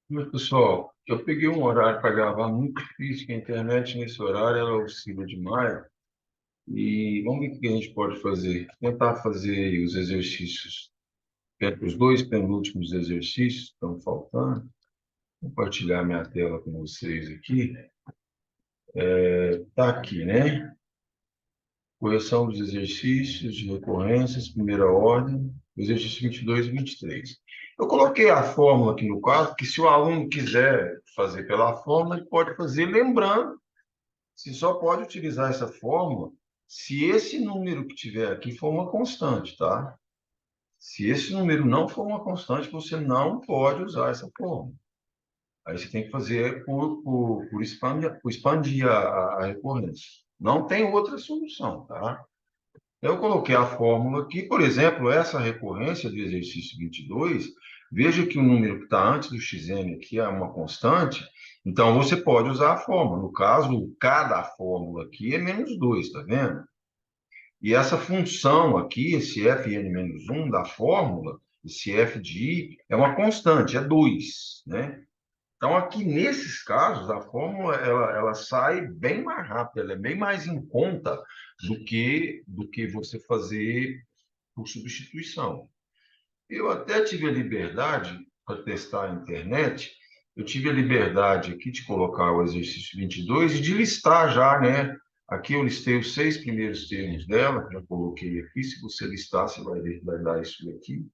Meu pessoal, eu peguei um horário para gravar muito difícil, que a internet nesse horário ela oscila demais. E vamos ver o que a gente pode fazer. Tentar fazer os exercícios, os dois penúltimos exercícios que estão faltando. Compartilhar minha tela com vocês aqui. Está aqui, né? Correção dos exercícios de recorrências, primeira ordem, exercício 22 e 23. Eu coloquei a fórmula aqui no quadro, que se o aluno quiser fazer pela fórmula, ele pode fazer, lembrando, se só pode utilizar essa fórmula se esse número que tiver aqui for uma constante, tá? Se esse número não for uma constante, você não pode usar essa fórmula. Aí você tem que fazer por expandir a recorrência. Não tem outra solução, tá? Eu coloquei a fórmula aqui, por exemplo, essa recorrência do exercício 22. Veja que o número que está antes do xn aqui é uma constante, então você pode usar a fórmula. No caso, o k da fórmula aqui é -2, tá vendo? E essa função aqui, esse fn-1 da fórmula, esse f de i, é uma constante, é 2, né? Então, aqui nesses casos, a fórmula ela sai bem mais rápida, ela é bem mais em conta do que você fazer por substituição. Eu até tive a liberdade, para testar a internet, eu tive a liberdade aqui de colocar o exercício 22 e de listar já, né? Aqui eu listei os 6 primeiros termos dela, já coloquei aqui. Se você listar, você vai ver, vai dar isso aqui.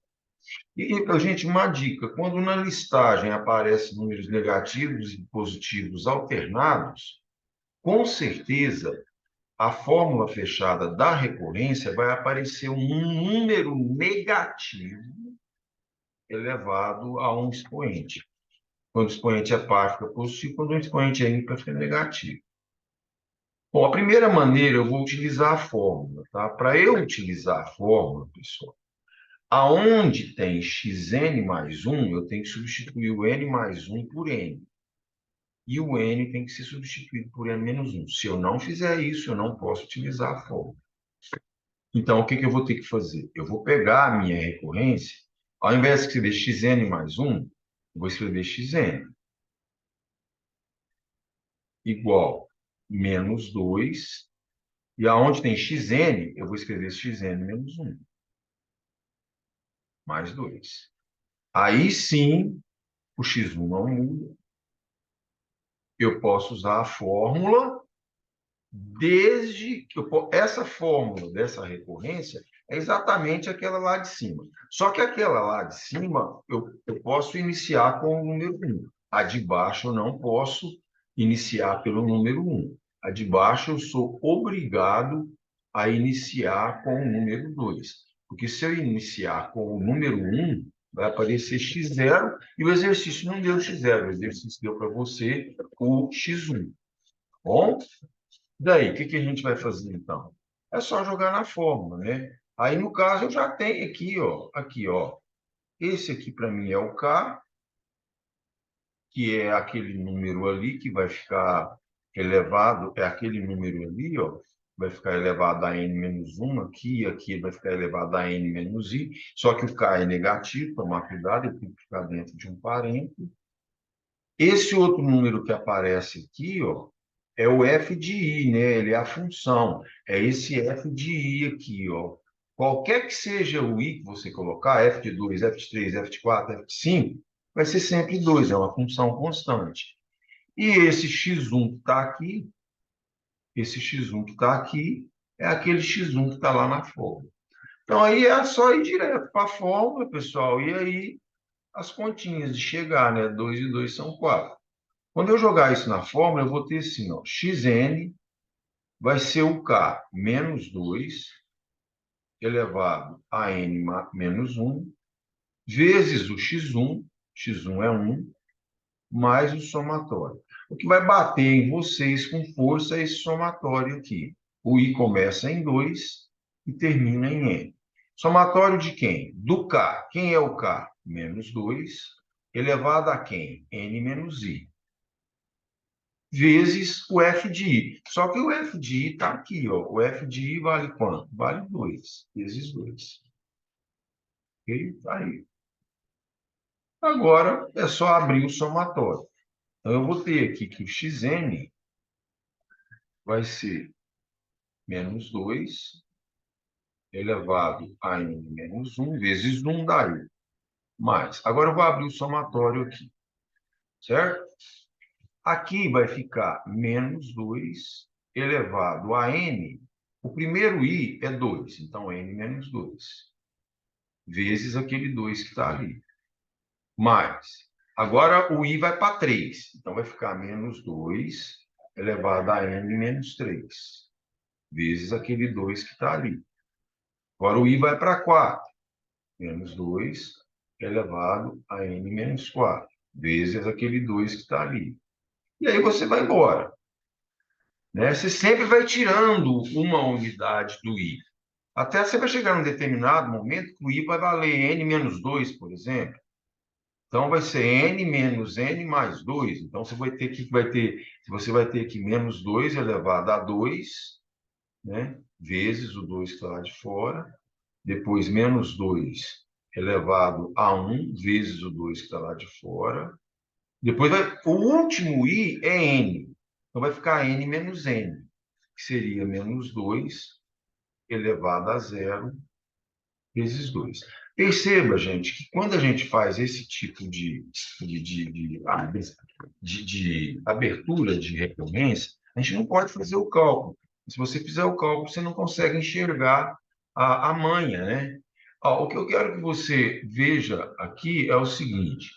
E, gente, uma dica: quando na listagem aparecem números negativos e positivos alternados, com certeza a fórmula fechada da recorrência vai aparecer um número negativo elevado a um expoente. Quando o expoente é par, fica positivo; quando o expoente é ímpar, fica negativo. Bom, a primeira maneira, eu vou utilizar a fórmula, tá? Para eu utilizar a fórmula, pessoal, aonde tem xn mais 1, eu tenho que substituir o n mais 1 por n. E o n tem que ser substituído por n menos 1. Se eu não fizer isso, eu não posso utilizar a fórmula. Então, o que eu vou ter que fazer? Eu vou pegar a minha recorrência, ao invés de escrever xn mais 1, eu vou escrever xn igual -2, e aonde tem xn, eu vou escrever xn menos 1, mais 2. Aí sim, o x1 não muda, eu posso usar a fórmula, desde que essa fórmula dessa recorrência é exatamente aquela lá de cima. Só que aquela lá de cima, eu posso iniciar com o número 1. A de baixo eu não posso iniciar pelo número 1. A de baixo eu sou obrigado a iniciar com o número 2. Porque se eu iniciar com o número 1, vai aparecer x0 e o exercício não deu x0, o exercício deu para você o x1. Bom? Daí, o que a gente vai fazer então? É só jogar na fórmula, né? Aí, no caso, eu já tenho aqui, ó. Esse aqui para mim é o K, que é aquele número ali que vai ficar elevado, é aquele número ali, ó, vai ficar elevado a n-1 aqui, e aqui vai ficar elevado a n-i, só que o K é negativo, tomar cuidado, eu tenho que ficar dentro de um parênteses. Esse outro número que aparece aqui, ó, é o f de i, né? Ele é a função. É esse f de i aqui, ó. Qualquer que seja o i que você colocar, f de 2, f de 3, f de 4, f de 5, vai ser sempre 2, é uma função constante. E esse x1 que está aqui, esse x1 que está aqui, é aquele x1 que está lá na fórmula. Então, aí é só ir direto para a fórmula, pessoal, e aí as continhas de chegar, né? 2 e 2 são 4. Quando eu jogar isso na fórmula, eu vou ter assim, ó, xn vai ser o k menos 2 elevado a n menos 1, vezes o x1 é 1, mais o somatório. O que vai bater em vocês com força é esse somatório aqui. O i começa em 2 e termina em n. Somatório de quem? Do k. Quem é o k? Menos 2, elevado a quem? N menos i. Vezes o f de i. Só que o f de i está aqui, ó. O f de i vale quanto? Vale 2, vezes 2. Ok? Tá aí. Agora é só abrir o somatório. Então, eu vou ter aqui que o xn vai ser menos 2 elevado a n menos 1 vezes 1 daí. Mais. Agora eu vou abrir o somatório aqui, certo? Aqui vai ficar menos 2 elevado a n. O primeiro i é 2, então n menos 2, vezes aquele 2 que está ali. Mais. Agora o i vai para 3, então vai ficar menos 2 elevado a n menos 3, vezes aquele 2 que está ali. Agora o i vai para 4, menos 2 elevado a n menos 4, vezes aquele 2 que está ali. E aí você vai embora. Né? Você sempre vai tirando uma unidade do i. Até você vai chegar num determinado momento que o i vai valer n menos 2, por exemplo. Então, vai ser n menos n mais 2. Então, você vai ter que menos 2 elevado a 2, né? Vezes o 2 que está lá de fora. Depois, menos 2 elevado a 1, vezes o 2 que está lá de fora. Depois, o último i é n. Então, vai ficar n menos n, que seria menos 2 elevado a zero vezes 2. Perceba, gente, que quando a gente faz esse tipo de abertura de recorrência, a gente não pode fazer o cálculo. Se você fizer o cálculo, você não consegue enxergar a manha, né? Ó, o que eu quero que você veja aqui é o seguinte,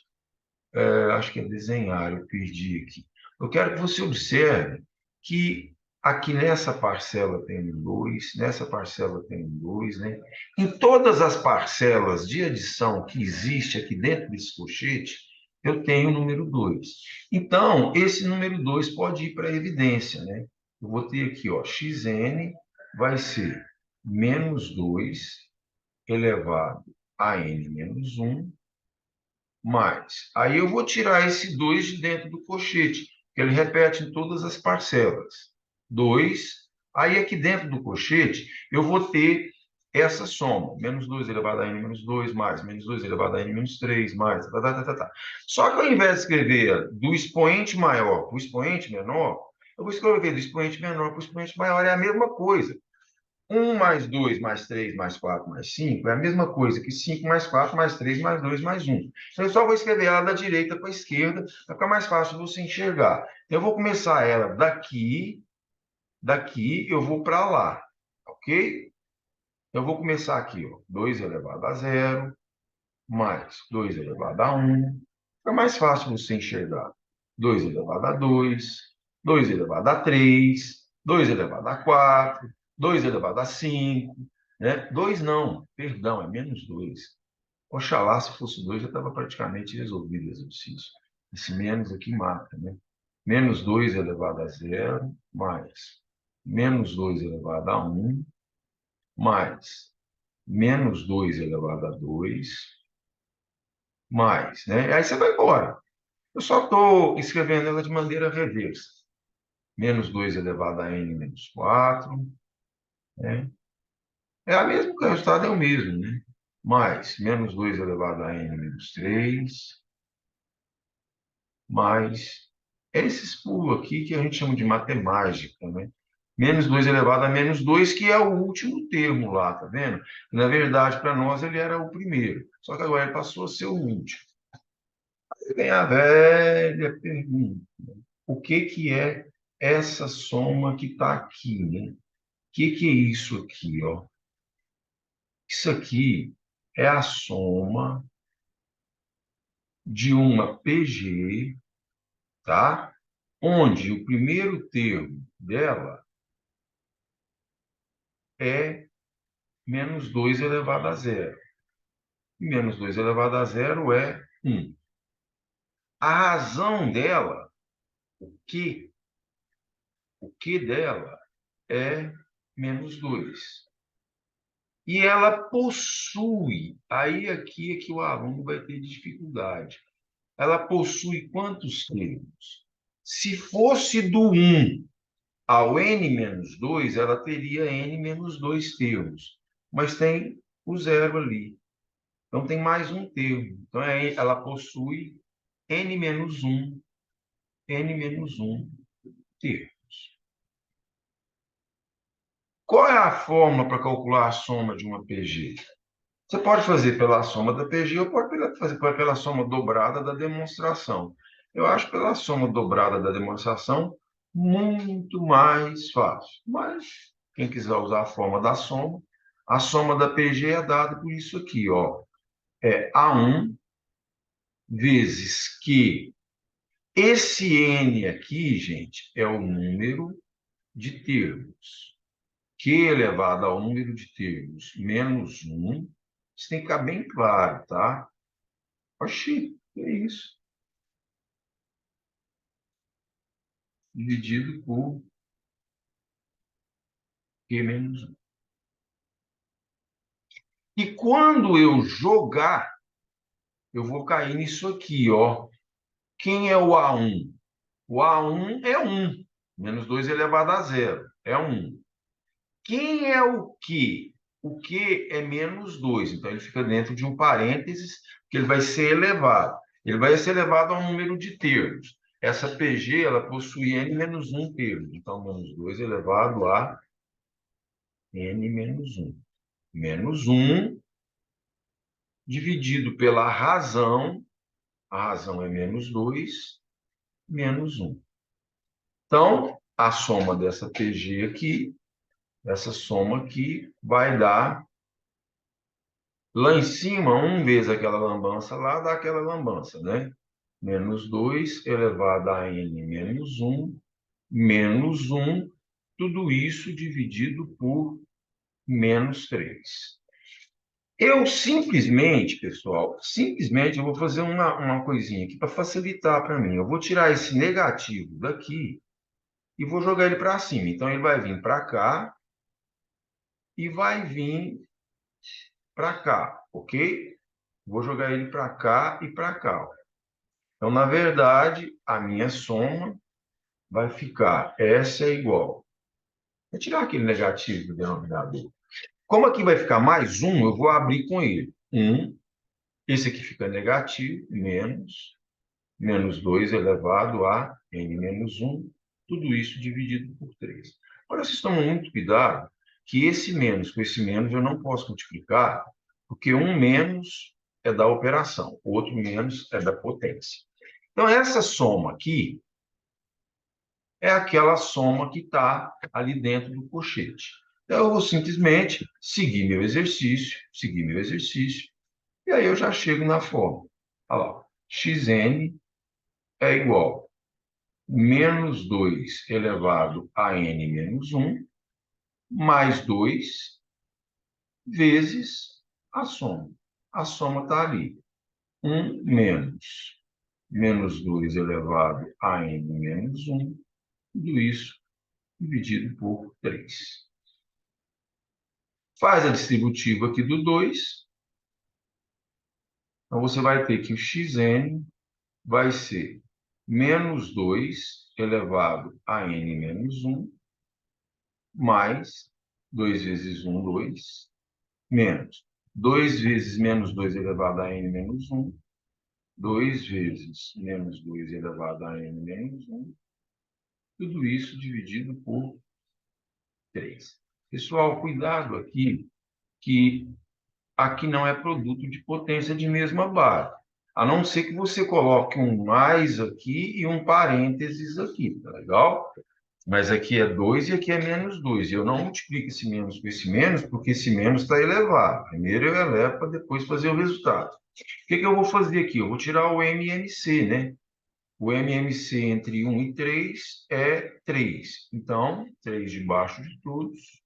acho que é desenhar, eu perdi aqui. Eu quero que você observe que aqui nessa parcela tem um 2, nessa parcela tem um 2, né? Em todas as parcelas de adição que existe aqui dentro desse colchete, eu tenho o número 2. Então, esse número 2 pode ir para a evidência, né? Eu vou ter aqui, ó, xn vai ser menos 2 elevado a n menos 1 mais. Aí eu vou tirar esse 2 de dentro do colchete, que ele repete em todas as parcelas. 2. Aí aqui dentro do colchete, eu vou ter essa soma. Menos 2 elevado a n menos 2, mais. Menos 2 elevado a n menos 3, mais. Tá, tá, tá, tá, tá. Só que ao invés de escrever do expoente maior para o expoente menor, eu vou escrever do expoente menor para o expoente maior. É a mesma coisa. 1 mais 2 mais 3 mais 4 mais 5 é a mesma coisa que 5 mais 4 mais 3 mais 2 mais 1. Então, eu só vou escrever ela da direita para a esquerda, para ficar mais fácil de você enxergar. Eu vou começar ela daqui eu vou para lá, ok? Eu vou começar aqui, ó, 2 elevado a zero, mais 2 elevado a um. Fica mais fácil você enxergar. 2 elevado a 2, 2 elevado a 3, 2 elevado a 4, 2 elevado a 5, né? 2 não, perdão, é menos 2. Oxalá, se fosse 2, já estava praticamente resolvido o exercício. Esse menos aqui mata, né? Menos 2 elevado a zero, mais menos 2 elevado a um, mais menos 2 elevado a 2, mais, né? Aí você vai embora. Eu só estou escrevendo ela de maneira reversa. Menos 2 elevado a n menos 4, né? É a mesma, o resultado é o mesmo, né? Mais menos 2 elevado a n menos 3, mais esses pulos aqui que a gente chama de matemática, né? Menos 2 elevado a menos 2, que é o último termo lá, tá vendo? Na verdade, para nós, ele era o primeiro. Só que agora ele passou a ser o último. Aí vem a velha pergunta. O que é essa soma que está aqui, né? O que é isso aqui, ó? Isso aqui é a soma de uma PG, tá? Onde o primeiro termo dela é menos 2 elevado a zero. E menos 2 elevado a zero é 1. A razão dela, que, o que dela é menos 2. E ela possui, aí aqui é que o aluno vai ter dificuldade. Ela possui quantos termos? Se fosse do 1 ao n menos 2, ela teria n menos 2 termos. Mas tem o zero ali. Então, tem mais um termo. Então, ela possui n-1, n-1 termos. Qual é a fórmula para calcular a soma de uma PG? Você pode fazer pela soma da PG ou pode fazer pela soma dobrada da demonstração. Eu acho pela soma dobrada da demonstração muito mais fácil. Mas quem quiser usar a forma da soma, a soma da PG é dada por isso aqui, ó. É A1 vezes Q. Esse N aqui, gente, é o número de termos. Q elevado ao número de termos menos 1. Isso tem que ficar bem claro, tá? Oxi, que é isso? Dividido por Q menos 1. E quando eu jogar, eu vou cair nisso aqui, ó. Quem é o A1? O A1 é 1. Menos 2 elevado a zero. É 1. Quem é o Q? O Q é menos 2. Então, ele fica dentro de um parênteses, que ele vai ser elevado. Ele vai ser elevado ao número de termos. Essa PG, ela possui n menos 1 termos. Então, menos 2 elevado a n menos 1. Menos 1 dividido pela razão. A razão é menos 2, menos 1. Então, a soma dessa PG aqui, essa soma aqui, vai dar lá em cima, 1 vezes aquela lambança lá, dá aquela lambança, né? Menos 2 elevado a n menos 1, tudo isso dividido por menos 3. Eu simplesmente, pessoal, simplesmente eu vou fazer uma coisinha aqui para facilitar para mim. Eu vou tirar esse negativo daqui e vou jogar ele para cima. Então, ele vai vir para cá e vai vir para cá, ok? Vou jogar ele para cá e para cá. Então, na verdade, a minha soma vai ficar essa é igual. Vou tirar aquele negativo do denominador. Como aqui vai ficar mais um, eu vou abrir com ele. Esse aqui fica negativo, menos 2 elevado a n menos 1, tudo isso dividido por 3. Agora, vocês tomam muito cuidado que esse menos com esse menos eu não posso multiplicar, porque um menos é da operação, o outro menos é da potência. Então, essa soma aqui é aquela soma que está ali dentro do colchete. Então, eu vou simplesmente seguir meu exercício, e aí eu já chego na forma. Olha lá, xn é igual a menos 2 elevado a n menos 1, mais 2 vezes a soma. A soma está ali. 1 menos 2 elevado a n menos 1, tudo isso dividido por 3. Faz a distributiva aqui do 2. Então, você vai ter que o xn vai ser menos 2 elevado a n menos 1, mais 2 vezes 1, 2, menos 2 vezes menos 2 elevado a n menos 1, 2 vezes menos 2 elevado a n menos 1, tudo isso dividido por 3. Pessoal, cuidado aqui, que aqui não é produto de potência de mesma base. A não ser que você coloque um mais aqui e um parênteses aqui, tá legal? Mas aqui é 2 e aqui é menos 2. E eu não multiplico esse menos com esse menos, porque esse menos está elevado. Primeiro eu elevo para depois fazer o resultado. O que eu vou fazer aqui? Eu vou tirar o MMC, né? O MMC entre 1 e 3 é 3. Então, 3 debaixo de todos.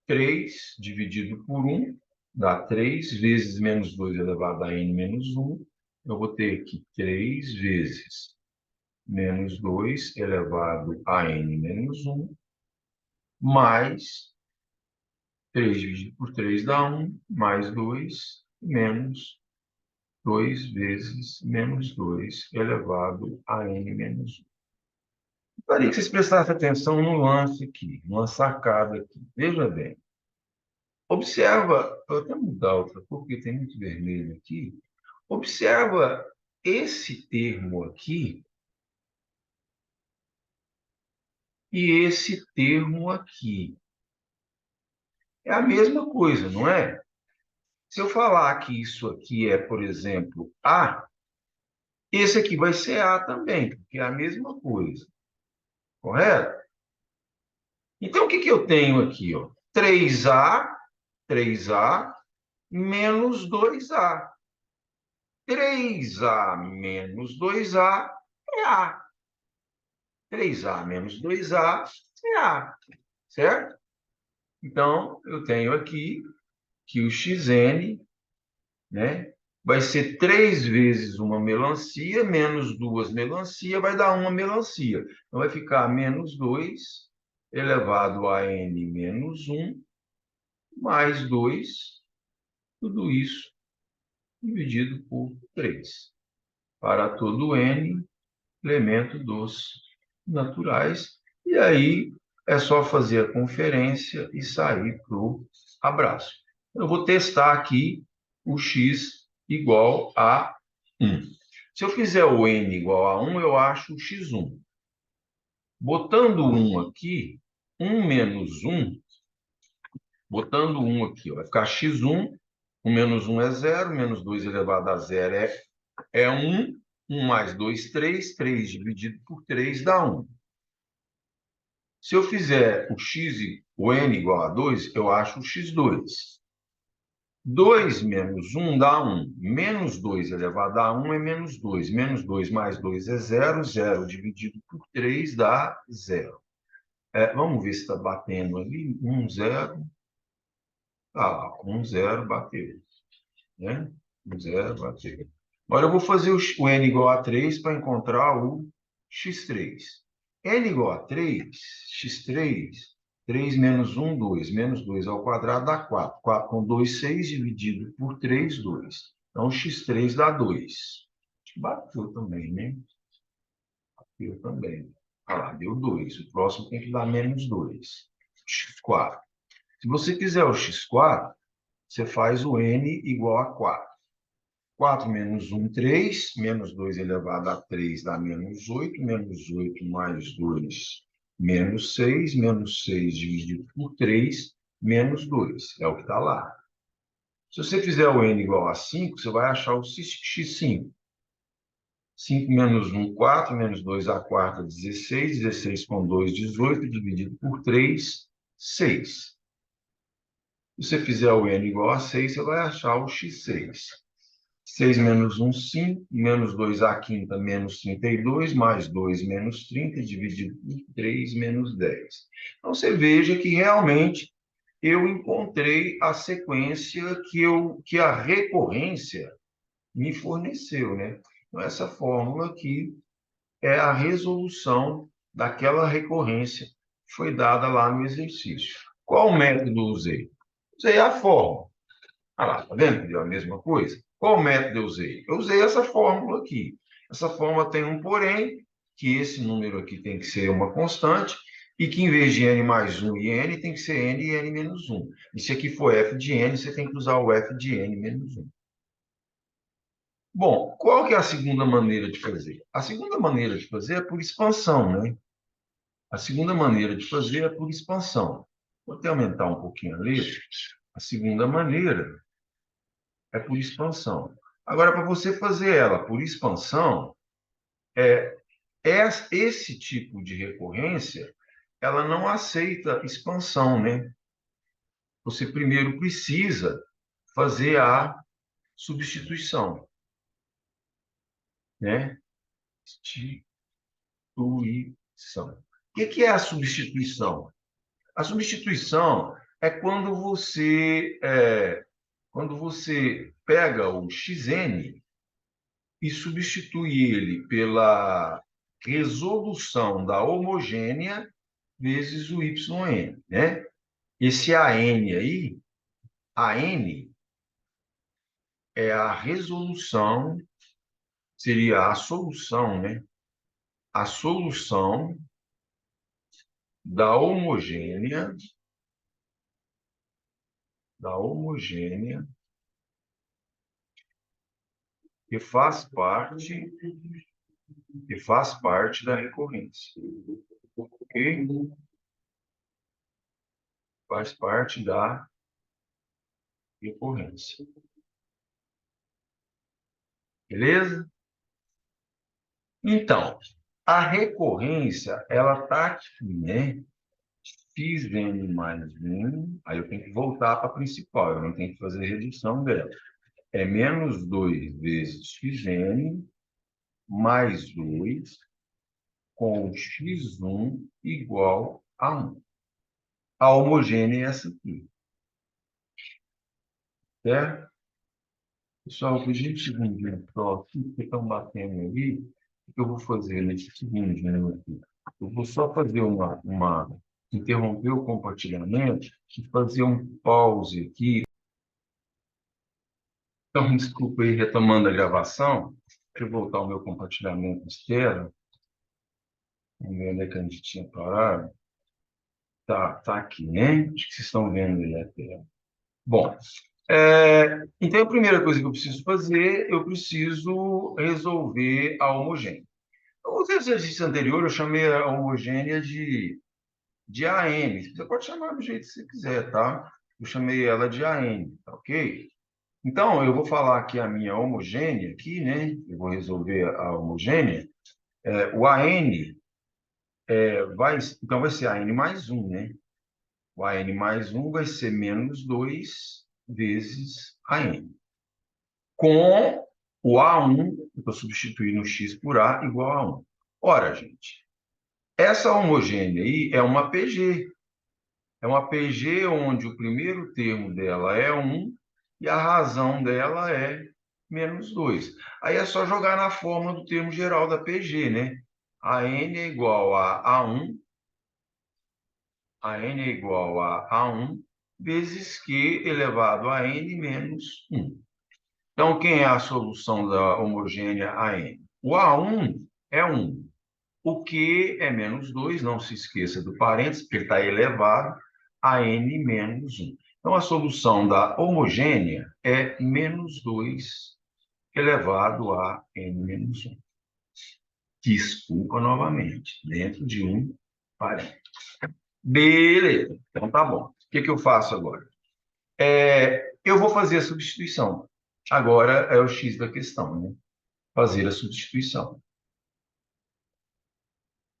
3 dividido por 1 dá 3 vezes menos 2 elevado a n menos 1. Eu vou ter aqui 3 vezes menos 2 elevado a n menos 1, mais 3 dividido por 3 dá 1, mais 2, menos 2 vezes menos 2 elevado a n menos 1. Gostaria que vocês prestassem atenção no lance aqui, numa sacada aqui. Veja bem. Observa, vou até mudar outra cor, porque tem muito vermelho aqui. Observa esse termo aqui e esse termo aqui. É a mesma coisa, não é? Se eu falar que isso aqui é, por exemplo, A, esse aqui vai ser A também, porque é a mesma coisa, correto? Então, o que que eu tenho aqui? Ó? 3A menos 2A. 3A menos 2A é A. 3A menos 2A é A, certo? Então, eu tenho aqui que o xn, né, vai ser 3 vezes uma melancia, menos 2 melancia, vai dar uma melancia. Então, vai ficar menos 2 elevado a n menos 1, mais 2, tudo isso dividido por 3. Para todo n elemento dos naturais. E aí é só fazer a conferência e sair para o abraço. Eu vou testar aqui o x igual a 1. Se eu fizer o n igual a 1, eu acho o x1. Botando 1 aqui, 1 menos 1, botando 1 aqui, ó, vai ficar x1, 1 menos 1 é 0, menos 2 elevado a 0 é 1, 1 mais 2, 3, 3 dividido por 3 dá 1. Se eu fizer o x, o n igual a 2, eu acho o x2. 2 menos 1 dá 1. Menos 2 elevado a 1 é menos 2. Menos 2 mais 2 é 0. 0 dividido por 3 dá 0. Vamos ver se está batendo ali. 1, 0. Ah lá, 1, 0 bateu. Né? 1, 0 bateu. Agora eu vou fazer o n igual a 3 para encontrar o x3. N igual a 3, x3, 3 menos 1, 2. Menos 2 ao quadrado dá 4. 4 com 2, 6, dividido por 3, 2. Então, x3 dá 2. Bateu também, né? Bateu também. Olha lá, deu 2. O próximo tem que dar menos 2. x4. Se você quiser o x4, você faz o n igual a 4. 4 menos 1, 3. Menos 2 elevado a 3 dá menos 8. Menos 8 mais 2, menos 6. Menos 6 dividido por 3, menos 2. É o que está lá. Se você fizer o n igual a 5, você vai achar o x5. 5 menos 1, 4. Menos 2 a quarta, 16. 16 com 2, 18. Dividido por 3, 6. Se você fizer o n igual a 6, você vai achar o x6. 6 menos 1, 5, menos 2 a quinta, menos 32, mais 2, menos 30, dividido por 3, menos 10. Então, você veja que realmente eu encontrei a sequência que a recorrência me forneceu, né? Então, essa fórmula aqui é a resolução daquela recorrência que foi dada lá no exercício. Qual método usei? Usei a fórmula. Ah lá, tá vendo que deu a mesma coisa? Qual método eu usei? Eu usei essa fórmula aqui. Essa fórmula tem um porém, que esse número aqui tem que ser uma constante, e que em vez de n mais 1 e n, tem que ser n e n menos 1. E se aqui for f de n, você tem que usar o f de n menos 1. Bom, qual que é a segunda maneira de fazer? A segunda maneira de fazer é por expansão, né? A segunda maneira de fazer é por expansão. Vou até aumentar um pouquinho a letra. A segunda maneira é por expansão. Agora, para você fazer ela por expansão, é, esse tipo de recorrência, ela não aceita expansão, né? Você primeiro precisa fazer a substituição, né? Substituição. O que é a substituição? A substituição é quando você pega o xn e substitui ele pela resolução da homogênea vezes o yn, né? Esse AN aí, AN é a resolução, seria a solução, né? A solução da homogênea que faz parte da recorrência, ok? Faz parte da recorrência, beleza? Então, a recorrência, ela está aqui, né? Xn mais 1, aí eu tenho que voltar para a principal, eu não tenho que fazer redução dela. É menos 2 vezes xn mais 2 com x1 igual a 1. A homogênea é essa aqui, certo? Pessoal, por gente segundinho só aqui, que estão batendo ali, o que eu vou fazer nesse segundinho aqui? Eu vou só fazer interromper o compartilhamento e fazer um pause aqui. Então, desculpa aí, retomando a gravação. Deixa eu voltar ao meu compartilhamento de tela. Vamos ver onde é que a gente tinha parado. Tá aqui, né? Acho que vocês estão vendo aí a tela. Bom, então a primeira coisa que eu preciso fazer, eu preciso resolver a homogênea. Os exercícios anteriores eu chamei a homogênea de AN. Você pode chamar do jeito que você quiser, tá? Eu chamei ela de AN, tá ok? Então, eu vou falar aqui a minha homogênea, aqui, né? Eu vou resolver a homogênea. O AN então vai ser AN mais 1, né? O AN mais 1 vai ser menos 2 vezes AN. Com o A1, eu estou substituindo o x por A igual a 1. Ora, gente, essa homogênea aí é uma PG. É uma PG onde o primeiro termo dela é 1 e a razão dela é menos 2. Aí é só jogar na forma do termo geral da PG, né? A n é igual a A1, a n é igual a A1 vezes Q elevado a n menos 1. Então, quem é a solução da homogênea AN? O A1 é 1. O Q é menos 2, não se esqueça do parênteses, porque ele está elevado a n menos 1. Então, a solução da homogênea é menos 2 elevado a n menos 1. Desculpa novamente, dentro de um parênteses. Beleza, então tá bom. O que eu faço agora? Eu vou fazer a substituição. Agora é o X da questão, né? Fazer a substituição.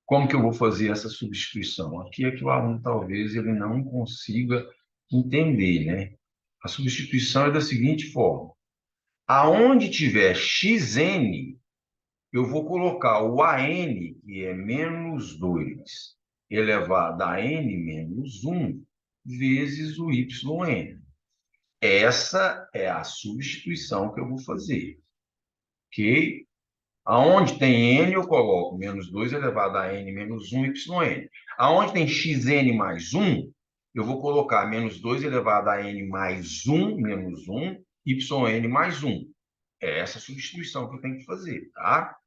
Como que eu vou fazer essa substituição? Aqui é que o aluno talvez ele não consiga entender, né? A substituição é da seguinte forma: aonde tiver xn, eu vou colocar o AN, que é menos 2 elevado a n menos 1, vezes o yn. Essa é a substituição que eu vou fazer, ok? Aonde tem n, eu coloco menos 2 elevado a n menos 1 yn. Aonde tem xn mais 1, eu vou colocar menos 2 elevado a n mais 1 menos 1 yn mais 1. É essa substituição que eu tenho que fazer, tá?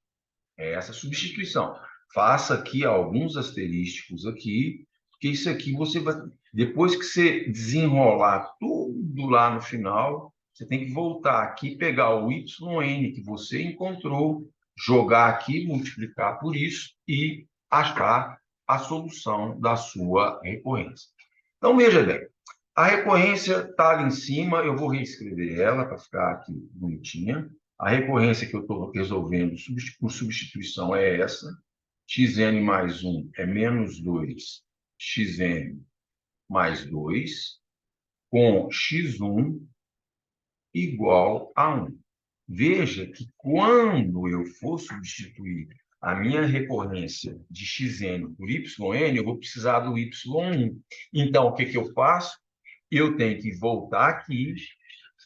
É essa substituição. Faça aqui alguns asterísticos aqui, porque isso aqui você vai... Depois que você desenrolar tudo lá no final, você tem que voltar aqui, pegar o yn que você encontrou, jogar aqui, multiplicar por isso e achar a solução da sua recorrência. Então, veja bem, a recorrência está ali em cima, eu vou reescrever ela para ficar aqui bonitinha. A recorrência que eu estou resolvendo por substituição é essa. Xn mais 1 é menos 2 xn mais 2, com x1 igual a 1. Veja que quando eu for substituir a minha recorrência de xn por yn, eu vou precisar do y1. Então, o que eu faço? Eu tenho que voltar aqui,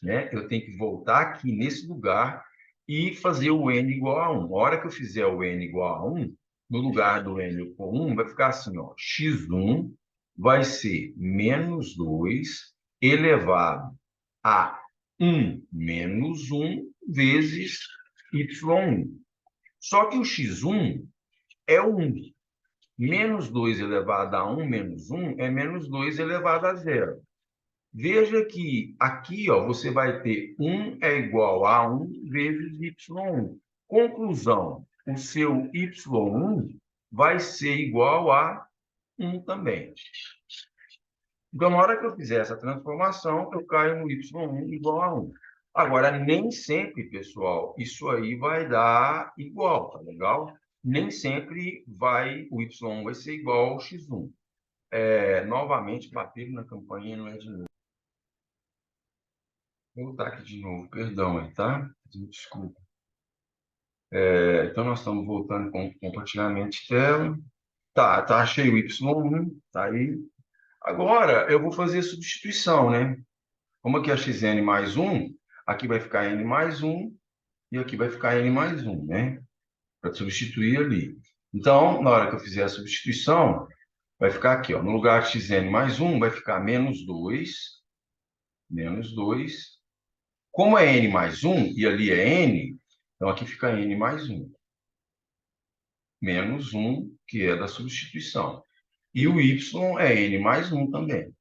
né? Eu tenho que voltar aqui nesse lugar e fazer o n igual a 1. A hora que eu fizer o n igual a 1, no lugar do n com 1, vai ficar assim, ó, x1 vai ser menos 2 elevado a 1 menos 1 vezes y1. Só que o x1 é 1. Menos 2 elevado a 1 menos 1 é menos 2 elevado a zero. Veja que aqui, ó, você vai ter 1 é igual a 1 vezes y1. Conclusão, o seu y1 vai ser igual a 1 também. Então, na hora que eu fizer essa transformação, eu caio no y1 igual a 1. Agora, nem sempre, pessoal, isso aí vai dar igual, tá legal? Nem sempre o y1 vai ser igual ao x1. Novamente, bater na campainha não é de novo. Vou voltar aqui de novo, perdão aí, tá? Desculpa. Então, nós estamos voltando com o compartilhamento de tela. Tá, achei o y1, tá aí. Agora, eu vou fazer a substituição, né? Como aqui é xn mais 1, aqui vai ficar n mais 1 e aqui vai ficar n mais 1, né? Para substituir ali. Então, na hora que eu fizer a substituição, vai ficar aqui, ó, no lugar de xn mais 1, vai ficar menos 2, menos 2. Como é n mais 1 e ali é n, então aqui fica n mais 1. Menos 1, que é da substituição. E o y é n mais 1 também.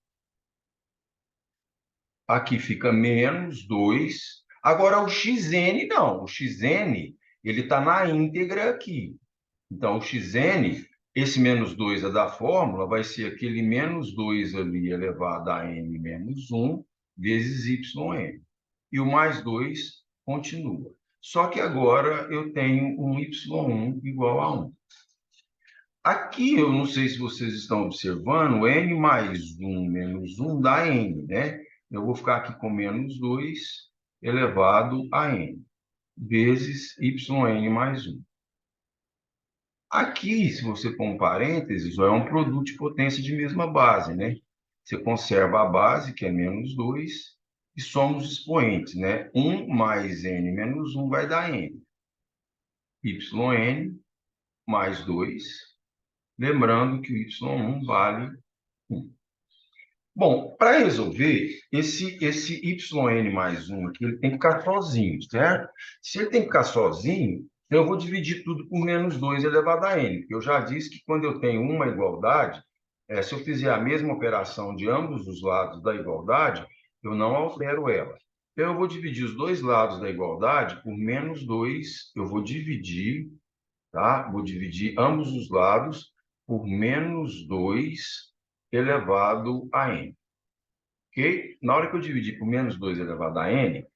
Aqui fica menos 2. Agora, o xn não. O xn, ele está na íntegra aqui. Então, o xn, esse menos 2 é da fórmula, vai ser aquele menos 2 ali elevado a n menos 1 vezes yn. E o mais 2 continua. Só que agora eu tenho um y1 igual a 1. Aqui, eu não sei se vocês estão observando, n mais 1 menos 1 dá n, né? Eu vou ficar aqui com menos 2 elevado a n, vezes yn mais 1. Aqui, se você pôr um parênteses, é um produto de potência de mesma base, né? Você conserva a base, que é menos 2, e soma os expoentes, né? 1 mais n menos 1 vai dar n. Yn mais 2. Lembrando que o y1 vale 1. Bom, para resolver, esse yn mais 1 aqui, ele tem que ficar sozinho, certo? Se ele tem que ficar sozinho, eu vou dividir tudo por menos 2 elevado a n. Eu já disse que quando eu tenho uma igualdade, se eu fizer a mesma operação de ambos os lados da igualdade, eu não altero ela. Então, eu vou dividir os dois lados da igualdade por menos 2. Eu vou dividir, tá? Vou dividir ambos os lados por menos 2 elevado a n. Ok? Na hora que eu dividir por menos 2 elevado a n,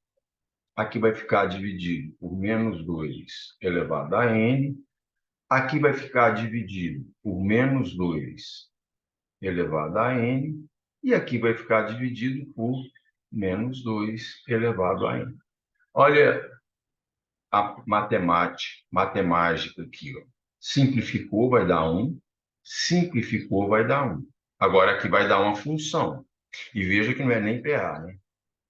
aqui vai ficar dividido por menos 2 elevado a n. Aqui vai ficar dividido por menos 2 elevado a n. E aqui vai ficar dividido por menos 2 elevado a n. Olha a matemática aqui, ó. Simplificou, vai dar 1. Simplificou, vai dar 1. Agora aqui vai dar uma função. E veja que não é nem PA, né?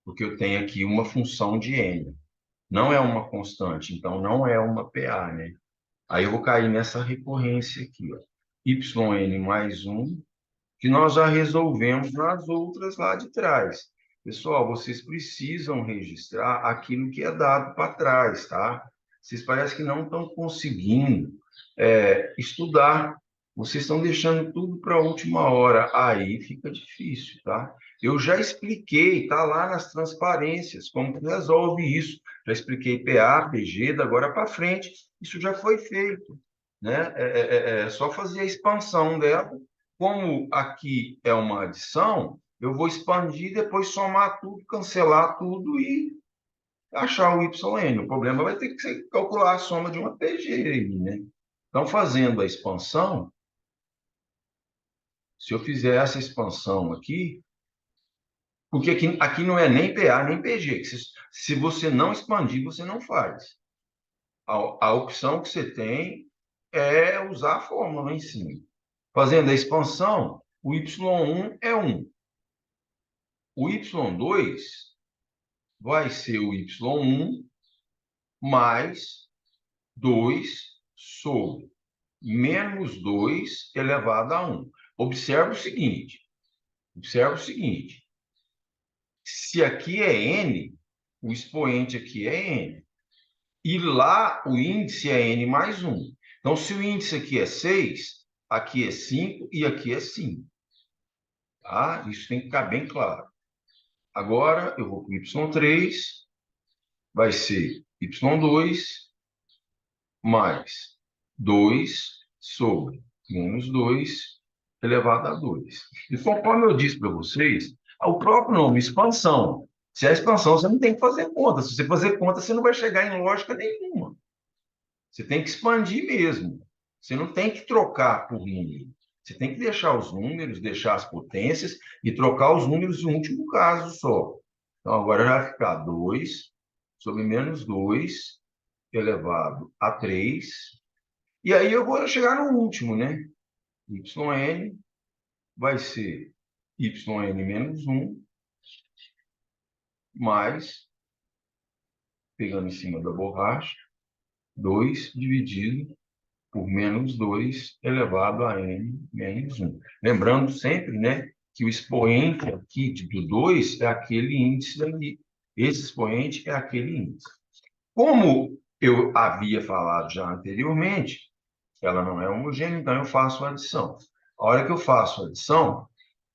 Porque eu tenho aqui uma função de n. Não é uma constante, então não é uma PA, né? Aí eu vou cair nessa recorrência aqui, ó. Yn mais 1, que nós já resolvemos nas outras lá de trás. Pessoal, vocês precisam registrar aquilo que é dado para trás, tá? Vocês parecem que não estão conseguindo estudar. Vocês estão deixando tudo para a última hora. Aí fica difícil, tá? Eu já expliquei, tá lá nas transparências, como que resolve isso. Já expliquei PA, PG, da agora para frente. Isso já foi feito, né? É só fazer a expansão dela. Como aqui é uma adição, eu vou expandir, depois somar tudo, cancelar tudo e achar o yn. O problema vai ter que ser calcular a soma de uma PG aí, né? Então, fazendo a expansão, se eu fizer essa expansão aqui, porque aqui não é nem PA nem PG. Se você não expandir, você não faz. A opção que você tem é usar a fórmula lá em cima. Fazendo a expansão, o y1 é 1. O y2 vai ser o y1 mais 2 sobre menos 2 elevado a 1. Observe o seguinte. Se aqui é n, o expoente aqui é n. E lá o índice é n mais 1. Então, se o índice aqui é 6, aqui é 5 e aqui é 5. Tá? Isso tem que ficar bem claro. Agora, eu vou para o y3, vai ser y2 mais 2 sobre menos 2 elevado a 2. E conforme eu disse para vocês, o próprio nome, expansão. Se é expansão, você não tem que fazer conta. Se você fazer conta, você não vai chegar em lógica nenhuma. Você tem que expandir mesmo. Você não tem que trocar por número. Você tem que deixar os números, deixar as potências e trocar os números em último caso só. Então, agora vai ficar 2 sobre menos 2 elevado a 3. E aí eu vou chegar no último, né? Yn vai ser yn menos 1 mais, pegando em cima da borracha, 2 dividido por menos 2 elevado a n menos 1. Lembrando sempre, né, que o expoente aqui do 2 é aquele índice ali. Esse expoente é aquele índice. Como eu havia falado já anteriormente, ela não é homogênea, então eu faço a adição. A hora que eu faço a adição,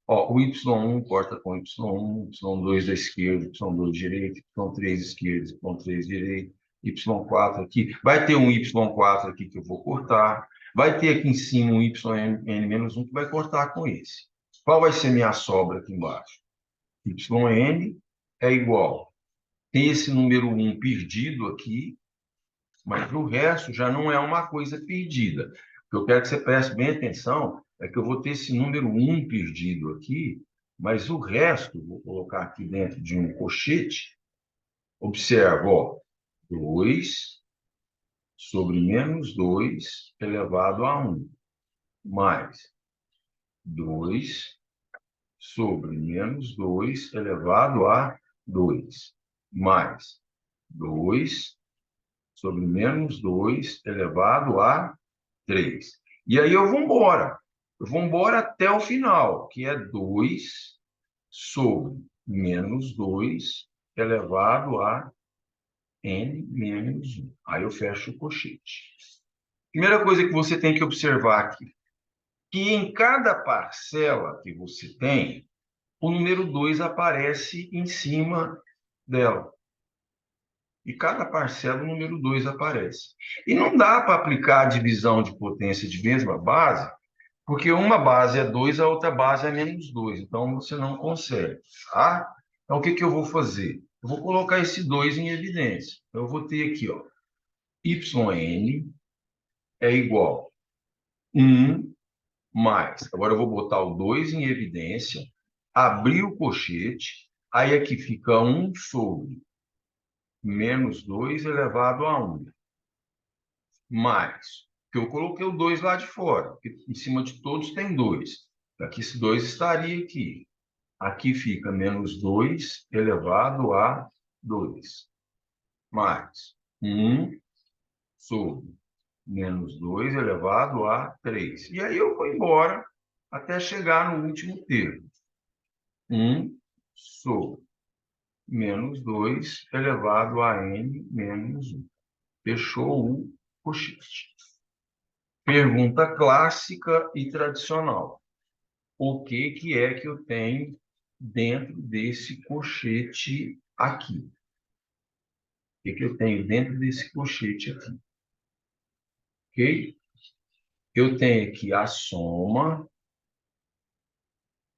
ó, o y1 corta com y1, y2 da esquerda, y2 da direita, y3 esquerda, y3 direita, y4 aqui. Vai ter um y4 aqui que eu vou cortar. Vai ter aqui em cima um yn-1 que vai cortar com esse. Qual vai ser minha sobra aqui embaixo? Yn é igual. Tem esse número 1 perdido aqui, mas o resto já não é uma coisa perdida. O que eu quero que você preste bem atenção é que eu vou ter esse número 1 perdido aqui, mas o resto, vou colocar aqui dentro de um colchete, observa, ó, 2 sobre menos 2 elevado a 1, mais 2 sobre menos 2 elevado a 2, mais 2 sobre menos 2 elevado a 3. E aí eu vou embora. Eu vou embora até o final, que é 2 sobre menos 2 elevado a n menos 1. Aí eu fecho o colchete. Primeira coisa que você tem que observar aqui, que em cada parcela que você tem, o número 2 aparece em cima dela. E cada parcela, o número 2 aparece. E não dá para aplicar a divisão de potência de mesma base, porque uma base é 2, a outra base é menos 2. Então, você não consegue, tá? Então, o que eu vou fazer? Eu vou colocar esse 2 em evidência. Então, eu vou ter aqui, ó, yn é igual a 1 mais. Agora, eu vou botar o 2 em evidência, abrir o colchete, aí aqui fica 1 sobre menos 2 elevado a 1. Mais, que eu coloquei o 2 lá de fora, porque em cima de todos tem 2. Aqui esse 2 estaria aqui. Aqui fica menos 2 elevado a 2. Mais 1 sobre menos 2 elevado a 3. E aí eu vou embora até chegar no último termo. 1 sobre menos 2 elevado a n menos 1. Fechou o colchete. Pergunta clássica e tradicional. O que é que eu tenho dentro desse colchete aqui? O que eu tenho dentro desse colchete aqui? Ok? Eu tenho aqui a soma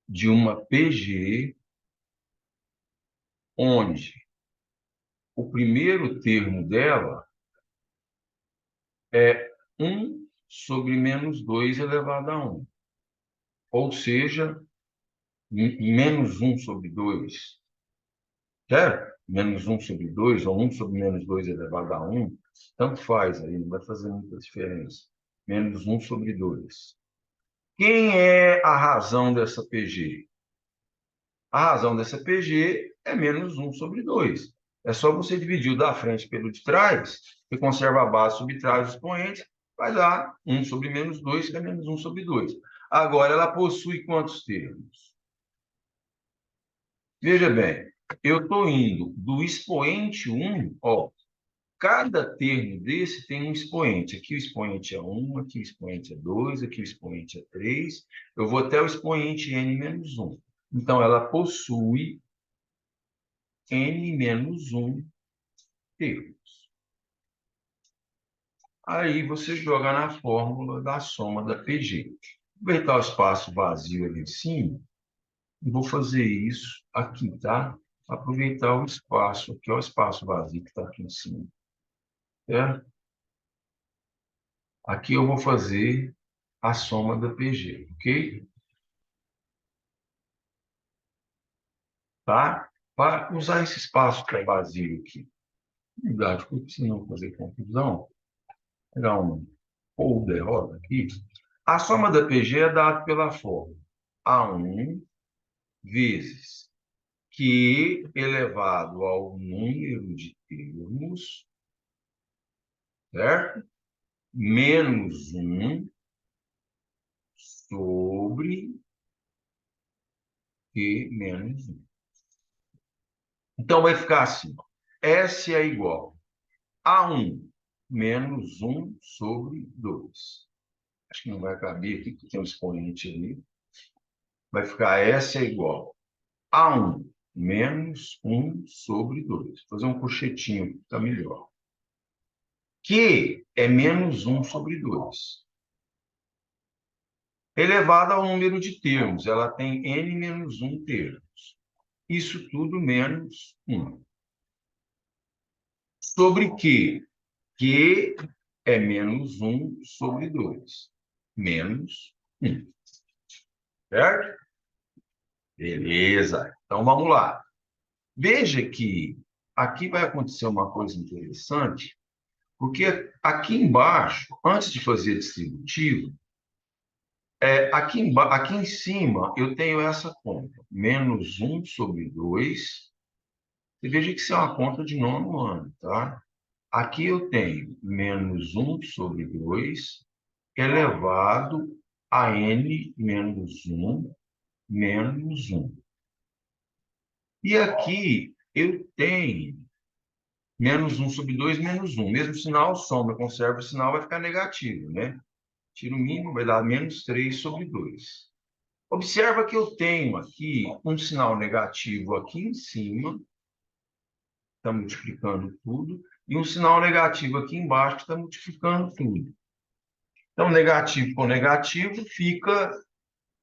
de uma PG, onde o primeiro termo dela é 1 sobre menos 2 elevado a 1. Ou seja, menos 1 sobre 2. Certo? Menos 1 sobre 2 ou 1 sobre menos 2 elevado a 1, tanto faz aí, não vai fazer muita diferença. Menos 1 sobre 2. Quem é a razão dessa PG? A razão dessa PG é menos 1 sobre 2. É só você dividir o da frente pelo de trás, que conserva a base subtrai os expoentes, vai dar 1 sobre menos 2, que é menos 1 sobre 2. Agora, ela possui quantos termos? Veja bem, eu estou indo do expoente 1, ó, cada termo desse tem um expoente. Aqui o expoente é 1, aqui o expoente é 2, aqui o expoente é 3. Eu vou até o expoente n menos 1. Então, ela possui n menos 1 termos. Aí você joga na fórmula da soma da PG. Vou aproveitar o espaço vazio ali em cima e vou fazer isso aqui, tá? Aproveitar o espaço, aqui é o espaço vazio que está aqui em cima. Certo? Aqui eu vou fazer a soma da PG, ok? Tá? Para usar esse espaço que é vazio aqui. Cuidado, porque se não fazer confusão, vou pegar um folder roda aqui. A soma da PG é dada pela fórmula A1 vezes Q elevado ao número de termos, certo? Menos 1 sobre Q menos 1. Então, vai ficar assim, ó. S é igual a 1 menos 1 sobre 2. Acho que não vai caber aqui, porque tem um expoente ali. Vai ficar S é igual a 1 menos 1 sobre 2. Vou fazer um cochetinho, fica melhor. Q é menos 1 sobre 2. Elevado ao número de termos, ela tem n menos 1 termos. Isso tudo menos 1. Sobre Q? Q é menos 1 sobre 2. Menos 1. Certo? Beleza. Então, vamos lá. Veja que aqui vai acontecer uma coisa interessante, porque aqui embaixo, antes de fazer distributivo, aqui em cima eu tenho essa conta, menos 1 sobre 2. Você veja que isso é uma conta de nono ano, tá? Aqui eu tenho menos 1 sobre 2 elevado a n menos 1 menos 1. E aqui eu tenho menos 1 sobre 2 menos 1. Mesmo sinal, soma, conserva o sinal, vai ficar negativo, né? Tiro o mínimo, vai dar menos 3 sobre 2. Observa que eu tenho aqui um sinal negativo aqui em cima, está multiplicando tudo, e um sinal negativo aqui embaixo que está multiplicando tudo. Então, negativo com negativo fica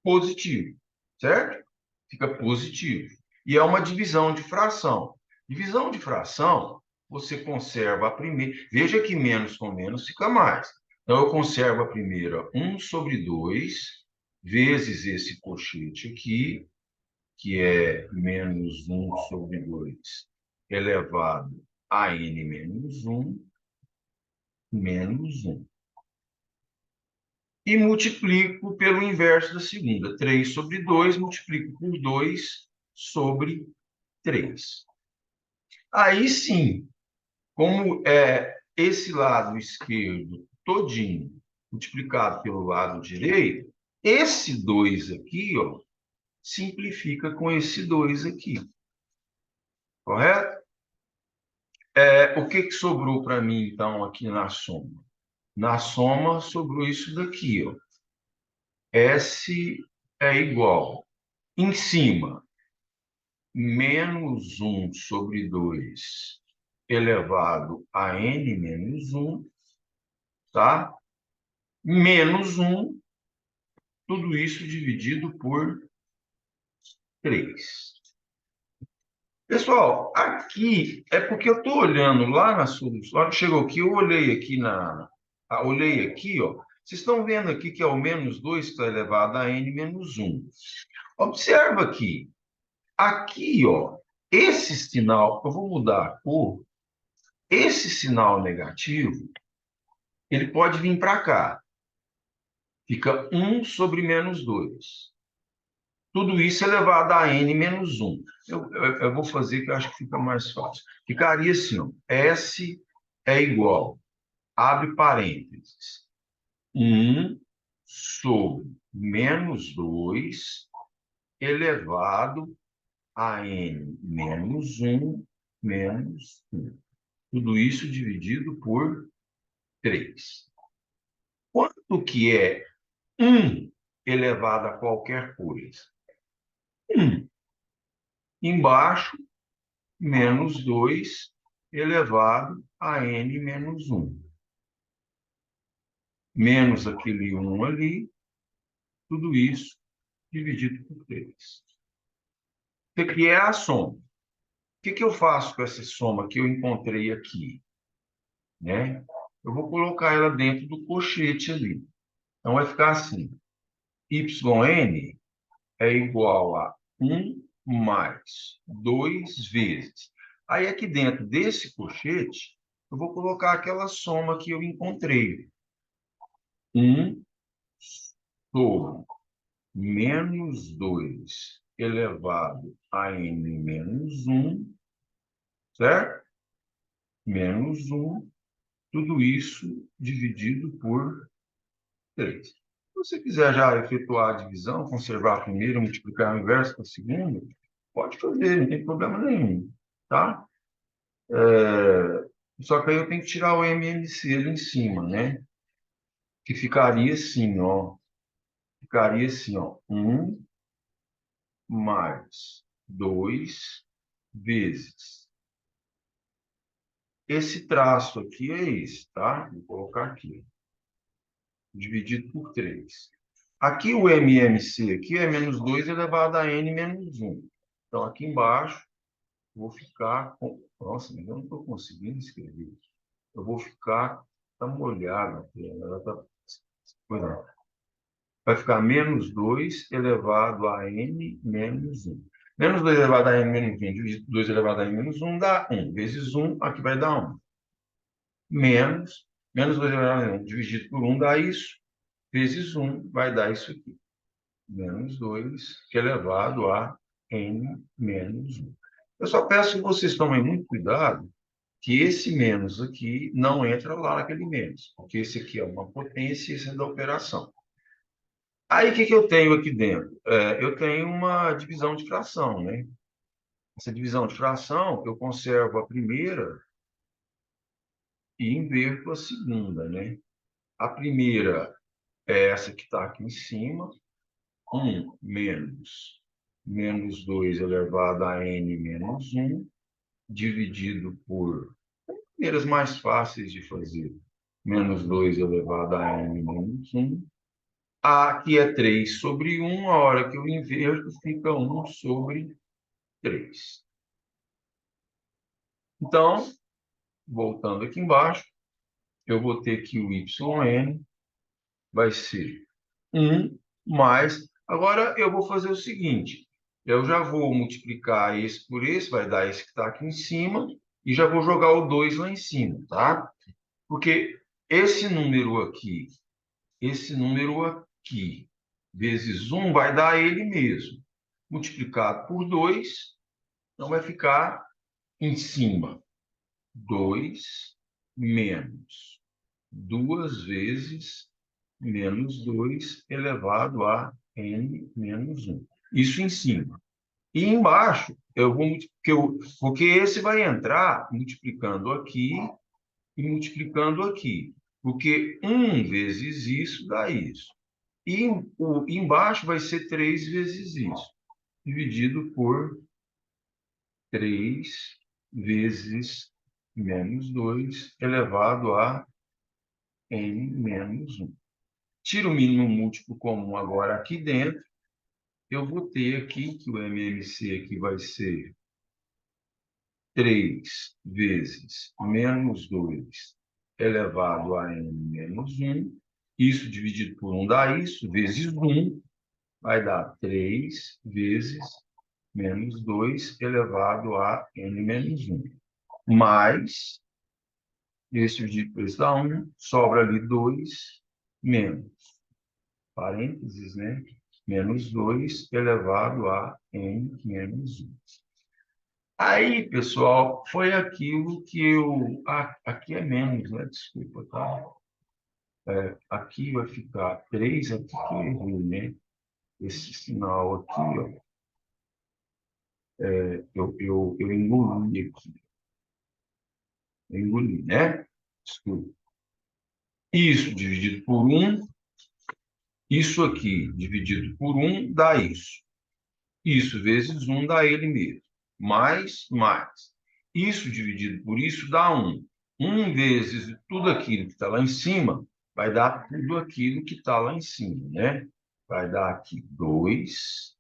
positivo, certo? Fica positivo. E é uma divisão de fração. Divisão de fração, você conserva a primeira. Veja que menos com menos fica mais. Então, eu conservo a primeira 1 sobre 2, vezes esse cochete aqui, que é menos 1 sobre 2, elevado a n menos 1, menos 1. E multiplico pelo inverso da segunda. 3 sobre 2, multiplico por 2 sobre 3. Aí sim, como é esse lado esquerdo todinho multiplicado pelo lado direito, esse 2 aqui, ó, simplifica com esse 2 aqui. Correto? O que sobrou para mim, então, aqui na soma? Na soma, sobrou isso daqui, ó. S é igual, em cima, menos 1 sobre 2 elevado a n menos 1, tá? Menos 1, tudo isso dividido por 3. Pessoal, aqui é porque eu estou olhando lá na solução. Olha, chegou aqui, eu olhei aqui olhei aqui, ó. Vocês estão vendo aqui que é o menos 2 que está elevado a n menos 1. Observa aqui. Aqui, ó, esse sinal, eu vou mudar a cor. Esse sinal negativo, ele pode vir para cá. Fica 1 sobre menos 2. Tudo isso elevado a n menos 1. Eu vou fazer que eu acho que fica mais fácil. Ficaria assim, ó, S é igual, abre parênteses, 1 sobre menos 2 elevado a n menos 1 menos 1. Tudo isso dividido por 3. Quanto que é 1 elevado a qualquer coisa? 1. Embaixo, menos 2 elevado a n menos 1. Menos aquele 1 ali, tudo isso dividido por 3. Isso aqui é a soma. O que eu faço com essa soma que eu encontrei aqui? Né? Eu vou colocar ela dentro do colchete ali. Então, vai ficar assim. Yn é igual a 1 mais 2 vezes. Aí, aqui dentro desse colchete, eu vou colocar aquela soma que eu encontrei. 1 sobre menos 2 elevado a n menos 1, certo? Menos 1, tudo isso dividido por 3. Se você quiser já efetuar a divisão, conservar a primeira, multiplicar o inverso com a segunda, pode fazer, não tem problema nenhum, tá? Só que aí eu tenho que tirar o MMC ali em cima, né? Que ficaria assim, ó. Ficaria assim, ó. 1 mais 2 vezes. Esse traço aqui é esse, tá? Vou colocar aqui. Dividido por 3. Aqui o MMC aqui é menos 2 elevado a n menos 1. Então, aqui embaixo, vou ficar com... Nossa, mas eu não estou conseguindo escrever. Eu vou ficar... Está molhada a tela. Ela tá... Pois não. Vai ficar menos 2 elevado a n menos 1. Menos 2 elevado a n menos 1 dividido por 2 elevado a n menos 1 dá 1. Vezes 1, aqui vai dar 1. Menos 2 elevado a n dividido por 1 dá isso. Vezes 1 vai dar isso aqui. Menos 2 elevado a n menos 1. Eu só peço que vocês tomem muito cuidado que esse menos aqui não entra lá naquele menos, porque esse aqui é uma potência e esse é da operação. Aí, o que eu tenho aqui dentro? Eu tenho uma divisão de fração, né? Essa divisão de fração, eu conservo a primeira e inverto a segunda, né? A primeira é essa que está aqui em cima, 1 menos 2 elevado a n menos 1, dividido por maneiras mais fáceis de fazer. Menos 2 elevado a n menos 1. Aqui é 3 sobre 1, a hora que eu inverto fica 1 sobre 3. Então, voltando aqui embaixo, eu vou ter que o yn vai ser 1 mais... Agora, eu vou fazer o seguinte, eu já vou multiplicar esse por esse, vai dar esse que está aqui em cima, e já vou jogar o 2 lá em cima, tá? Porque esse número aqui, vezes 1, vai dar ele mesmo. Multiplicado por 2, então vai ficar em cima 2 menos 2 vezes menos 2 elevado a n menos 1. Isso em cima. E embaixo, eu vou porque esse vai entrar multiplicando aqui e multiplicando aqui. Porque 1 vezes isso dá isso. E embaixo vai ser 3 vezes isso, dividido por 3 vezes menos 2 elevado a n menos 1. Tiro o mínimo múltiplo comum agora aqui dentro. Eu vou ter aqui que o MMC aqui vai ser 3 vezes menos 2 elevado a n menos 1. Isso dividido por 1 dá isso, vezes 1 vai dar 3 vezes menos 2 elevado a n menos 1. Mais, esse dividido por esse dá 1, sobra ali 2 menos, parênteses, né? Menos 2 elevado a n menos 1. Aí, pessoal, foi aquilo que eu... aqui é menos, né? Desculpa, tá? Aqui vai ficar 3, aqui que eu errei, né? Esse sinal aqui, ó, eu engoli aqui. Eu engoli, né? Isso dividido por 1, isso aqui dividido por 1 dá isso. Isso vezes 1 dá ele mesmo. Mais. Isso dividido por isso dá 1. 1 vezes tudo aquilo que está lá em cima vai dar tudo aquilo que está lá em cima, né? Vai dar aqui 2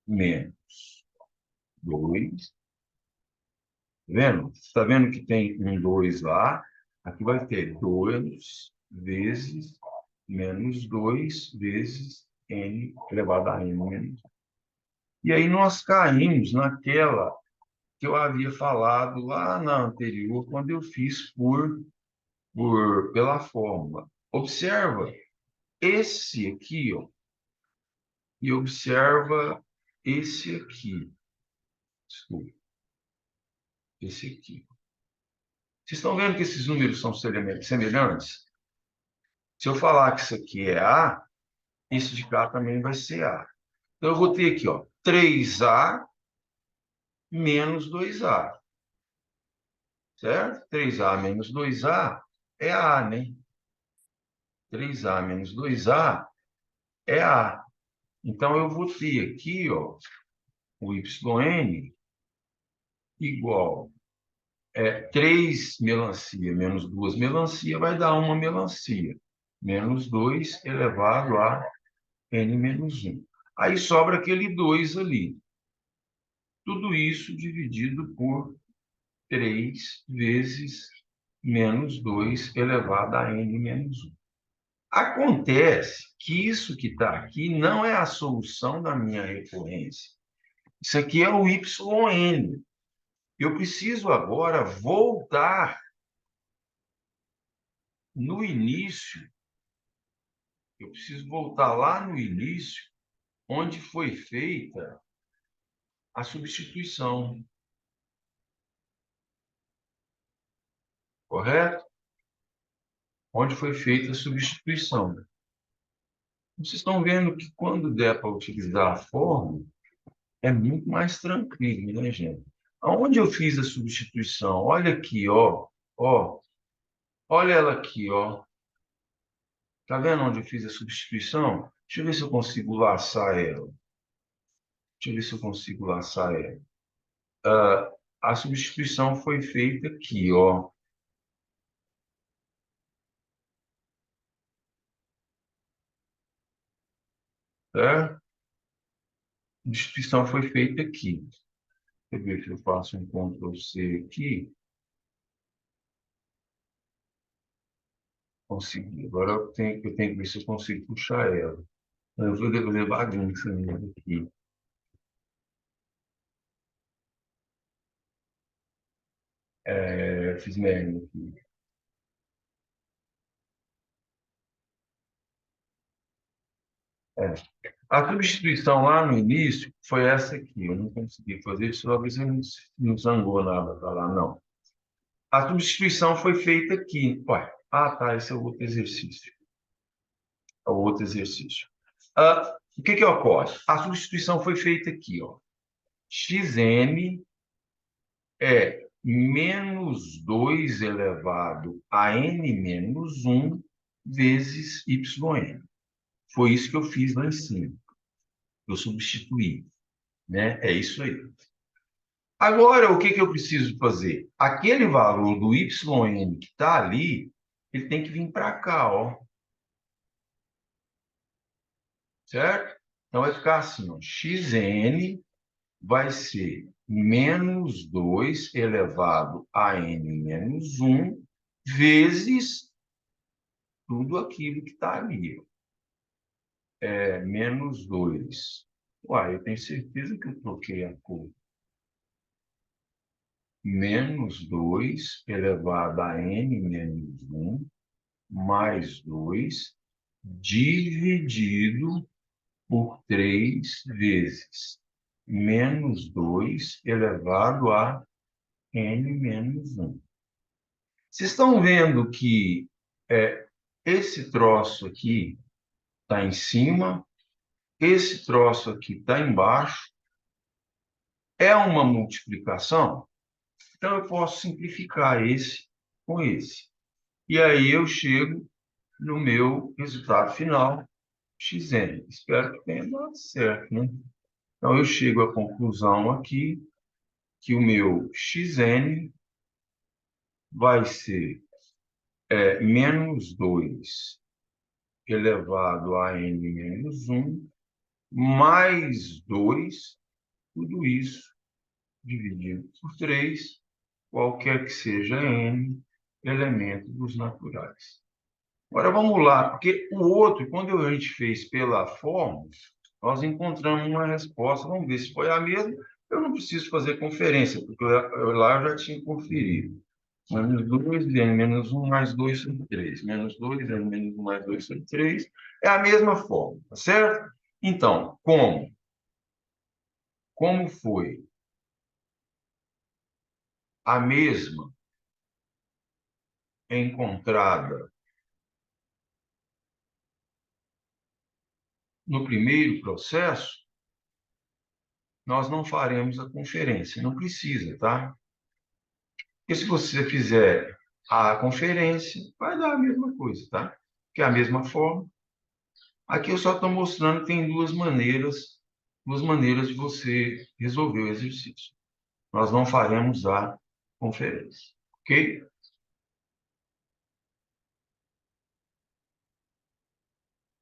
menos 2. Tá vendo? Você está vendo que tem um 2 lá? Aqui vai ter 2 vezes menos 2 vezes n elevado a n menos. E aí nós caímos naquela que eu havia falado lá na anterior, quando eu fiz pela fórmula. Observa esse aqui, ó, e observa esse aqui. Desculpa, esse aqui. Vocês estão vendo que esses números são semelhantes? Se eu falar que isso aqui é A, isso de cá também vai ser A. Então, eu vou ter aqui, ó, 3A menos 2A. Certo? 3A menos 2A é A, né? 3A menos 2A é A. Então, eu vou ter aqui, ó, o yn igual 3 melancia menos 2 melancia vai dar 1 melancia. Menos 2 elevado a n menos 1. Aí sobra aquele 2 ali. Tudo isso dividido por 3 vezes menos 2 elevado a n menos 1. Acontece que isso que está aqui não é a solução da minha recorrência. Isso aqui é o yn. Eu preciso agora voltar no início. Eu preciso voltar lá no início, onde foi feita a substituição. Correto? Onde foi feita a substituição. Vocês estão vendo que quando der para utilizar a fórmula, é muito mais tranquilo, né, gente? Aonde eu fiz a substituição? Olha aqui, ó. Olha ela aqui, ó. Tá vendo onde eu fiz a substituição? Deixa eu ver se eu consigo laçar ela. Deixa eu ver se eu consigo laçar ela. A substituição foi feita aqui, ó. Certo? A substituição foi feita aqui. Deixa eu ver se eu faço um Ctrl+C aqui. Consegui. Agora eu tenho que ver se eu consigo puxar ela. Eu vou fazer bagunça mesmo aqui. Fiz merda aqui. É. A substituição lá no início foi essa aqui. Eu não consegui fazer isso, talvez eu não zangou nada para lá, não. A substituição foi feita aqui. Ué, tá, esse é o outro exercício. É o outro exercício. O que ocorre? A substituição foi feita aqui, ó. Xn é menos 2 elevado a n menos 1 vezes yn. Foi isso que eu fiz lá em cima. Eu substituí, né? É isso aí. Agora, o que eu preciso fazer? Aquele valor do yn que está ali, ele tem que vir para cá, ó. Certo? Então, vai ficar assim, ó. Xn vai ser menos 2 elevado a n menos 1 vezes tudo aquilo que está ali. Ó. Menos 2. Uai, eu tenho certeza que eu troquei a cor. Menos 2 elevado a n menos 1 mais 2 dividido por 3 vezes menos 2 elevado a n menos 1. Vocês estão vendo que esse troço aqui está em cima, esse troço aqui está embaixo, é uma multiplicação, então eu posso simplificar esse com esse. E aí eu chego no meu resultado final, xn. Espero que tenha dado certo, né? Então, eu chego à conclusão aqui que o meu xn vai ser menos 2 elevado a n menos 1, mais 2, tudo isso dividido por 3, qualquer que seja n elementos naturais. Agora vamos lá, porque o outro, quando a gente fez pela fórmula, nós encontramos uma resposta. Vamos ver se foi a mesma. Eu não preciso fazer conferência, porque lá eu já tinha conferido. Menos 2, n menos 1 mais 2 sobre 3. Menos 2, n menos 1 mais 2 sobre 3. É a mesma fórmula, tá certo? Então, como? Como foi a mesma encontrada no primeiro processo, nós não faremos a conferência. Não precisa, tá? Porque se você fizer a conferência, vai dar a mesma coisa, tá? Que é a mesma forma. Aqui eu só estou mostrando que tem duas maneiras de você resolver o exercício. Nós não faremos a conferência, ok?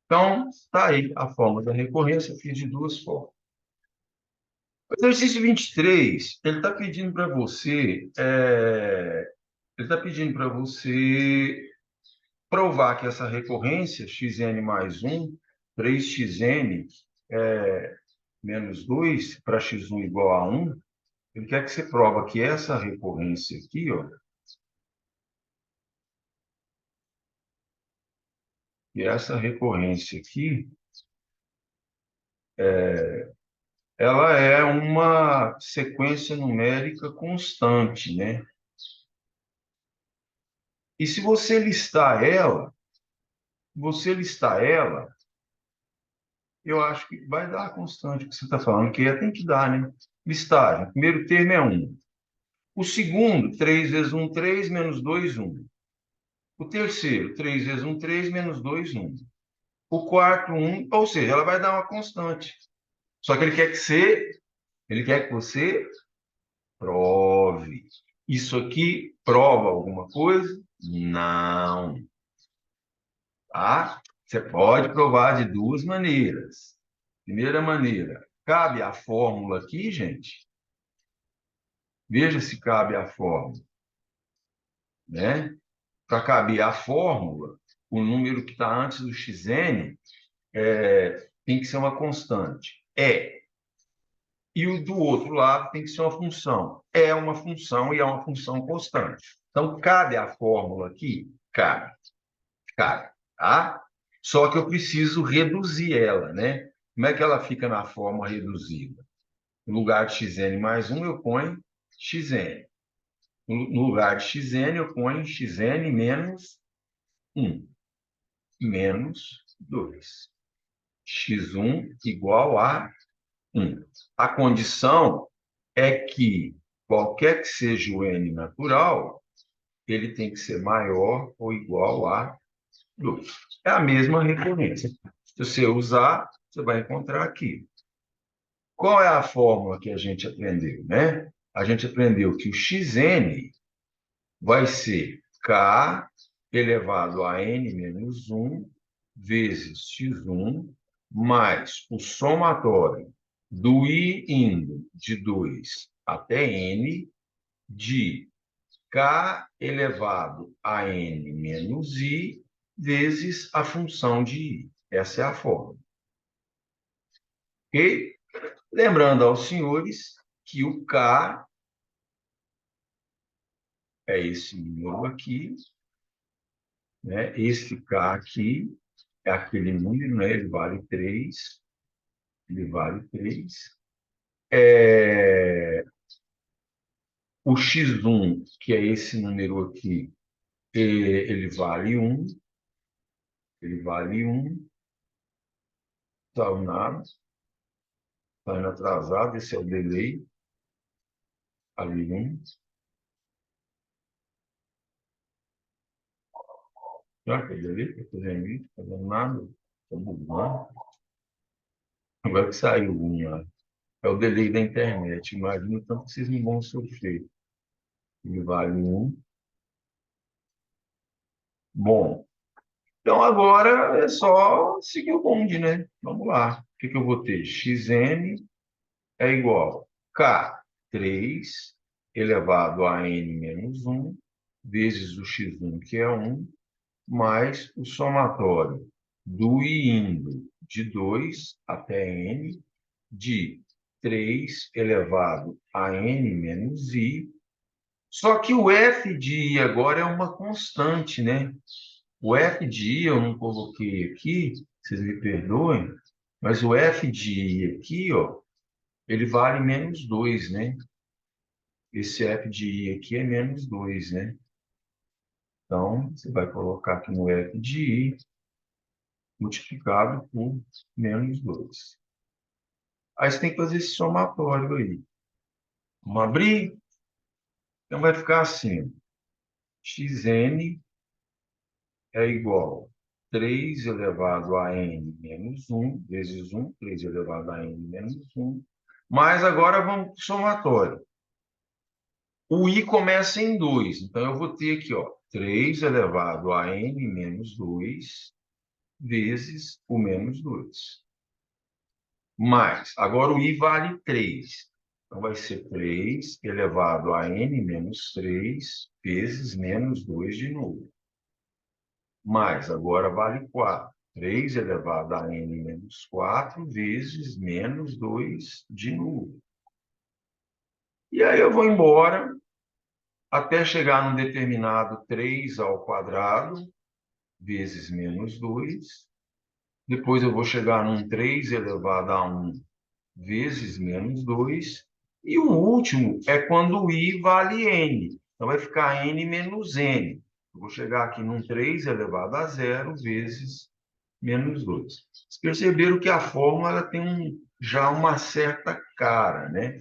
Então, está aí a forma da recorrência, eu fiz de duas formas. O exercício 23, ele está pedindo para você, provar que essa recorrência, xn mais 1, 3xn menos 2 para x1 igual a 1, ele quer que você prova que essa recorrência aqui, ó, que essa recorrência aqui, ela é uma sequência numérica constante, né? E se você listar ela, eu acho que vai dar a constante que você está falando, que tem que dar, né? Listagem. O primeiro termo é 1. O segundo, 3 vezes 1, 3, menos 2, 1. O terceiro, 3 vezes 1, 3, menos 2, 1. O quarto, 1, ou seja, ela vai dar uma constante. Só que ele quer que você prove. Isso aqui prova alguma coisa? Não. Tá? Você pode provar de duas maneiras. Primeira maneira, cabe a fórmula aqui, gente? Veja se cabe a fórmula, né? Para caber a fórmula, o número que está antes do xn tem que ser uma constante. E o do outro lado tem que ser uma função. É uma função e é uma função constante. Então, cabe a fórmula aqui? Cabe. Cabe, tá? Só que eu preciso reduzir ela, né? Como é que ela fica na forma reduzida? No lugar de xn mais 1, eu ponho xn. No lugar de xn, eu ponho xn menos 1, menos 2. X1 igual a 1. A condição é que, qualquer que seja o n natural, ele tem que ser maior ou igual a 2. É a mesma recorrência. Se você usar, você vai encontrar aqui. Qual é a fórmula que a gente aprendeu, né? A gente aprendeu que o xn vai ser k elevado a n menos 1 vezes x1 mais o somatório do i indo de 2 até n de k elevado a n menos i vezes a função de i. Essa é a fórmula. Ok? Lembrando aos senhores que o k é esse número aqui, né? Esse k aqui é aquele número, né? Ele vale 3. Ele vale 3. O x1, que é esse número aqui, ele vale 1. Ele vale 1. Está nada. Está indo atrasado. Esse é o delay. Ali 1. Já que eu ali, estou fazendo isso, não fazendo nada, estou bugando. Agora que saiu um lá. É o delay da internet. Imagina o tanto que vocês não vão sofrer. Ele vale um. Bom, então agora é só seguir o bonde, né? Vamos lá. O que que eu vou ter? Xn é igual a K3 elevado a n menos um vezes o x1, que é um, mais o somatório do i indo de 2 até n, de 3 elevado a n menos i. Só que o f de i agora é uma constante, né? O f de i eu não coloquei aqui, vocês me perdoem, mas o f de i aqui, ó, ele vale menos 2, né? Esse f de i aqui é menos 2, né? Então, você vai colocar aqui no f de i multiplicado por menos 2. Aí você tem que fazer esse somatório aí. Vamos abrir? Então vai ficar assim: xn é igual a 3 elevado a n menos um vezes um, 3 elevado a n menos um. Mas agora vamos para o somatório. O i começa em 2, então eu vou ter aqui, ó, 3 elevado a n menos 2 vezes o menos 2. Mais, agora o i vale 3. Então vai ser 3 elevado a n menos 3 vezes menos 2 de novo. Mais, agora vale 4. 3 elevado a n menos 4 vezes menos 2 de novo. E aí eu vou embora até chegar num determinado 3 ao quadrado vezes menos 2. Depois eu vou chegar num 3 elevado a 1 vezes menos 2. E o último é quando o i vale n. Então vai ficar n menos n. Eu vou chegar aqui num 3 elevado a 0 vezes menos 2. Vocês perceberam que a fórmula ela tem já uma certa cara, né?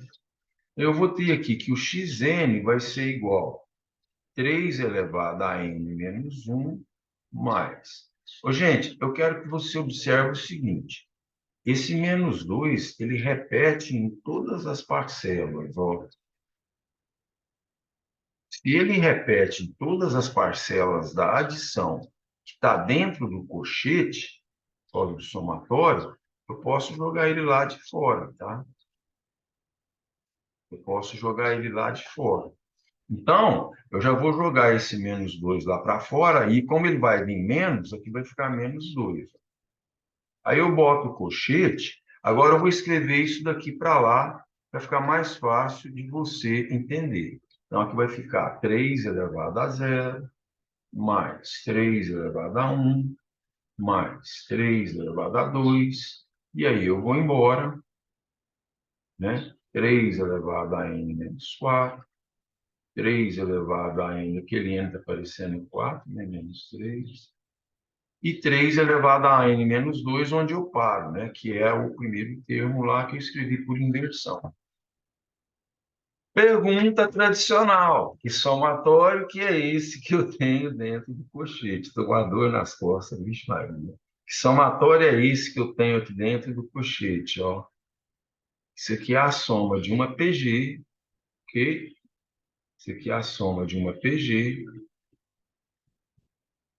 Eu vou ter aqui que o xn vai ser igual a 3 elevado a n menos 1 mais. Ô, gente, eu quero que você observe o seguinte. Esse menos 2 ele repete em todas as parcelas. Ó. Se ele repete em todas as parcelas da adição que está dentro do cochete, ó, do somatório, eu posso jogar ele lá de fora, tá? Eu posso jogar ele lá de fora. Então, eu já vou jogar esse menos 2 lá para fora, e como ele vai vir menos, aqui vai ficar menos 2. Aí eu boto o colchete, agora eu vou escrever isso daqui para lá, para ficar mais fácil de você entender. Então, aqui vai ficar 3 elevado a 0, mais 3 elevado a 1, mais 3 elevado a 2, e aí eu vou embora, né? 3 elevado a n menos 4, 3 elevado a n, que ele entra aparecendo em 4, né? Menos 3, e 3 elevado a n menos 2, onde eu paro, né? Que é o primeiro termo lá que eu escrevi por inversão. Pergunta tradicional: que somatório que é esse que eu tenho dentro do cochete? Estou com a dor nas costas, vixe Maria. Que somatório é esse que eu tenho aqui dentro do cochete? Ó? Isso aqui é a soma de uma PG, ok? Isso aqui é a soma de uma PG,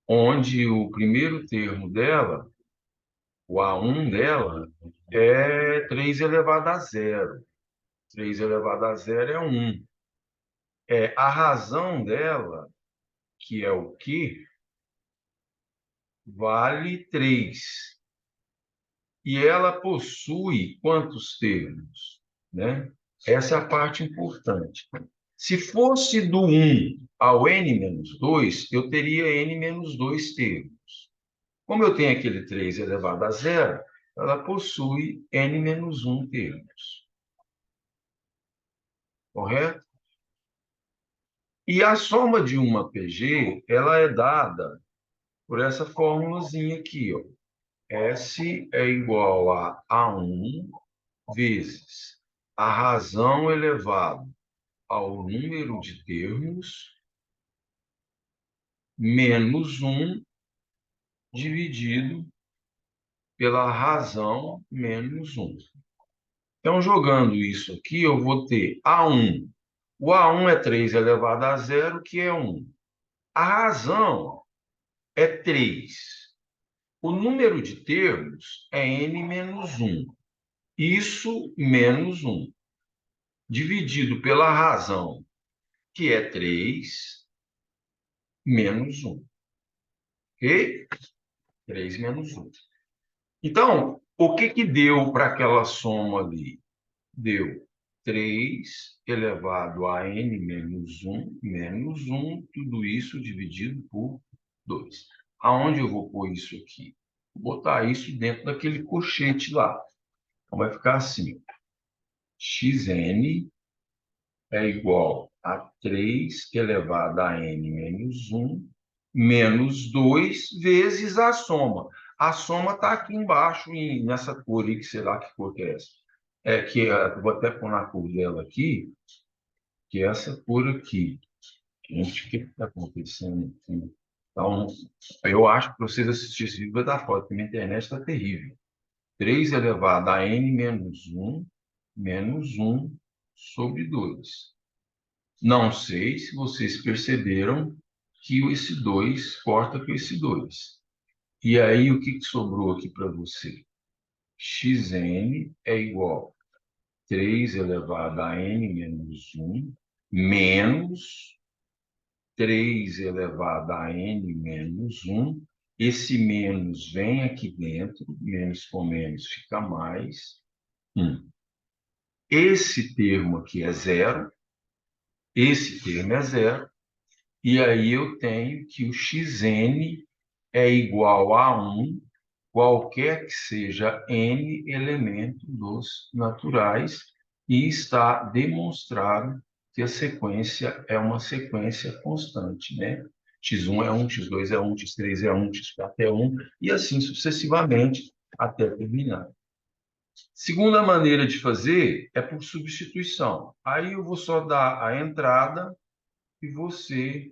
onde o primeiro termo dela, o A1 dela, é 3 elevado a 0. 3 elevado a 0 é 1. A razão dela, que é o Q, vale 3. E ela possui quantos termos? Né? Essa é a parte importante. Se fosse do 1 ao n-2, eu teria n-2 termos. Como eu tenho aquele 3 elevado a 0, ela possui n-1 termos. Correto? E a soma de uma PG, ela é dada por essa fórmulazinha aqui, ó. S é igual a A1 vezes a razão elevado ao número de termos menos 1 dividido pela razão menos 1. Então, jogando isso aqui, eu vou ter A1. O A1 é 3 elevado a zero, que é 1. A razão é 3. O número de termos é n menos 1. Isso menos 1. Dividido pela razão, que é 3, menos 1. Ok? 3 menos 1. Então, o que que deu para aquela soma ali? Deu 3 elevado a n menos 1, tudo isso dividido por 2. Aonde eu vou pôr isso aqui? Vou botar isso dentro daquele colchete lá. Então, vai ficar assim: xn é igual a 3 elevado a n menos 1, menos 2 vezes a soma. A soma está aqui embaixo, nessa cor aí, que sei lá que cor que é essa. Vou até pôr na cor dela aqui, que é essa cor aqui. Gente, o que está acontecendo aqui? Então, eu acho que vocês assistirem esse vídeo vai dar foto, porque minha internet está terrível. 3 elevado a n menos 1 sobre 2. Não sei se vocês perceberam que esse 2 corta com esse 2. E aí, o que que sobrou aqui para você? Xn é igual a 3 elevado a n menos 1 menos 3 elevado a n menos 1. Esse menos vem aqui dentro, menos com menos fica mais 1. Esse termo aqui é zero, esse termo é zero, e aí eu tenho que o xn é igual a 1, qualquer que seja n elemento dos naturais, e está demonstrado que a sequência é uma sequência constante, né? x1 é 1, x2 é 1, x3 é 1, x4 é 1, e assim sucessivamente até terminar. Segunda maneira de fazer é por substituição. Aí eu vou só dar a entrada e você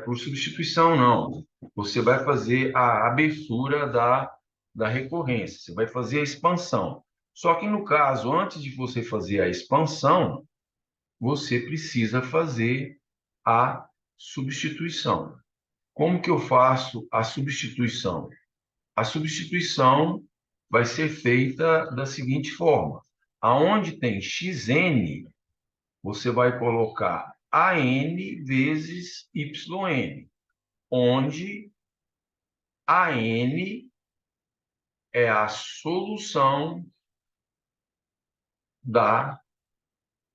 por substituição, não. Você vai fazer a abertura da recorrência, você vai fazer a expansão. Só que no caso, antes de você fazer a expansão, você precisa fazer a substituição. Como que eu faço a substituição? A substituição vai ser feita da seguinte forma: aonde tem xn, você vai colocar AN vezes YN, onde AN é a solução da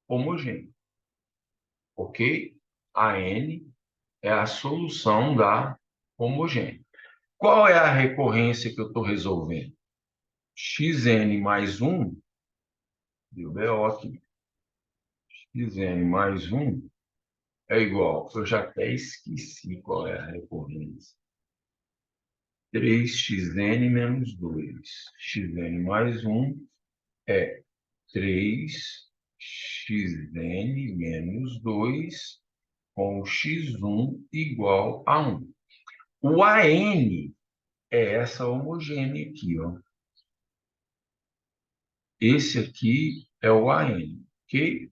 homogênea, ok? AN é a solução da homogênea. Qual é a recorrência que eu estou resolvendo? Xn mais 1, deu BO aqui, Xn mais 1 é igual, eu já até esqueci qual é a recorrência. 3xn menos 2. Xn mais 1 é 3xn menos 2 com x1 igual a 1. O AN é essa homogênea aqui, ó. Esse aqui é o AN, ok?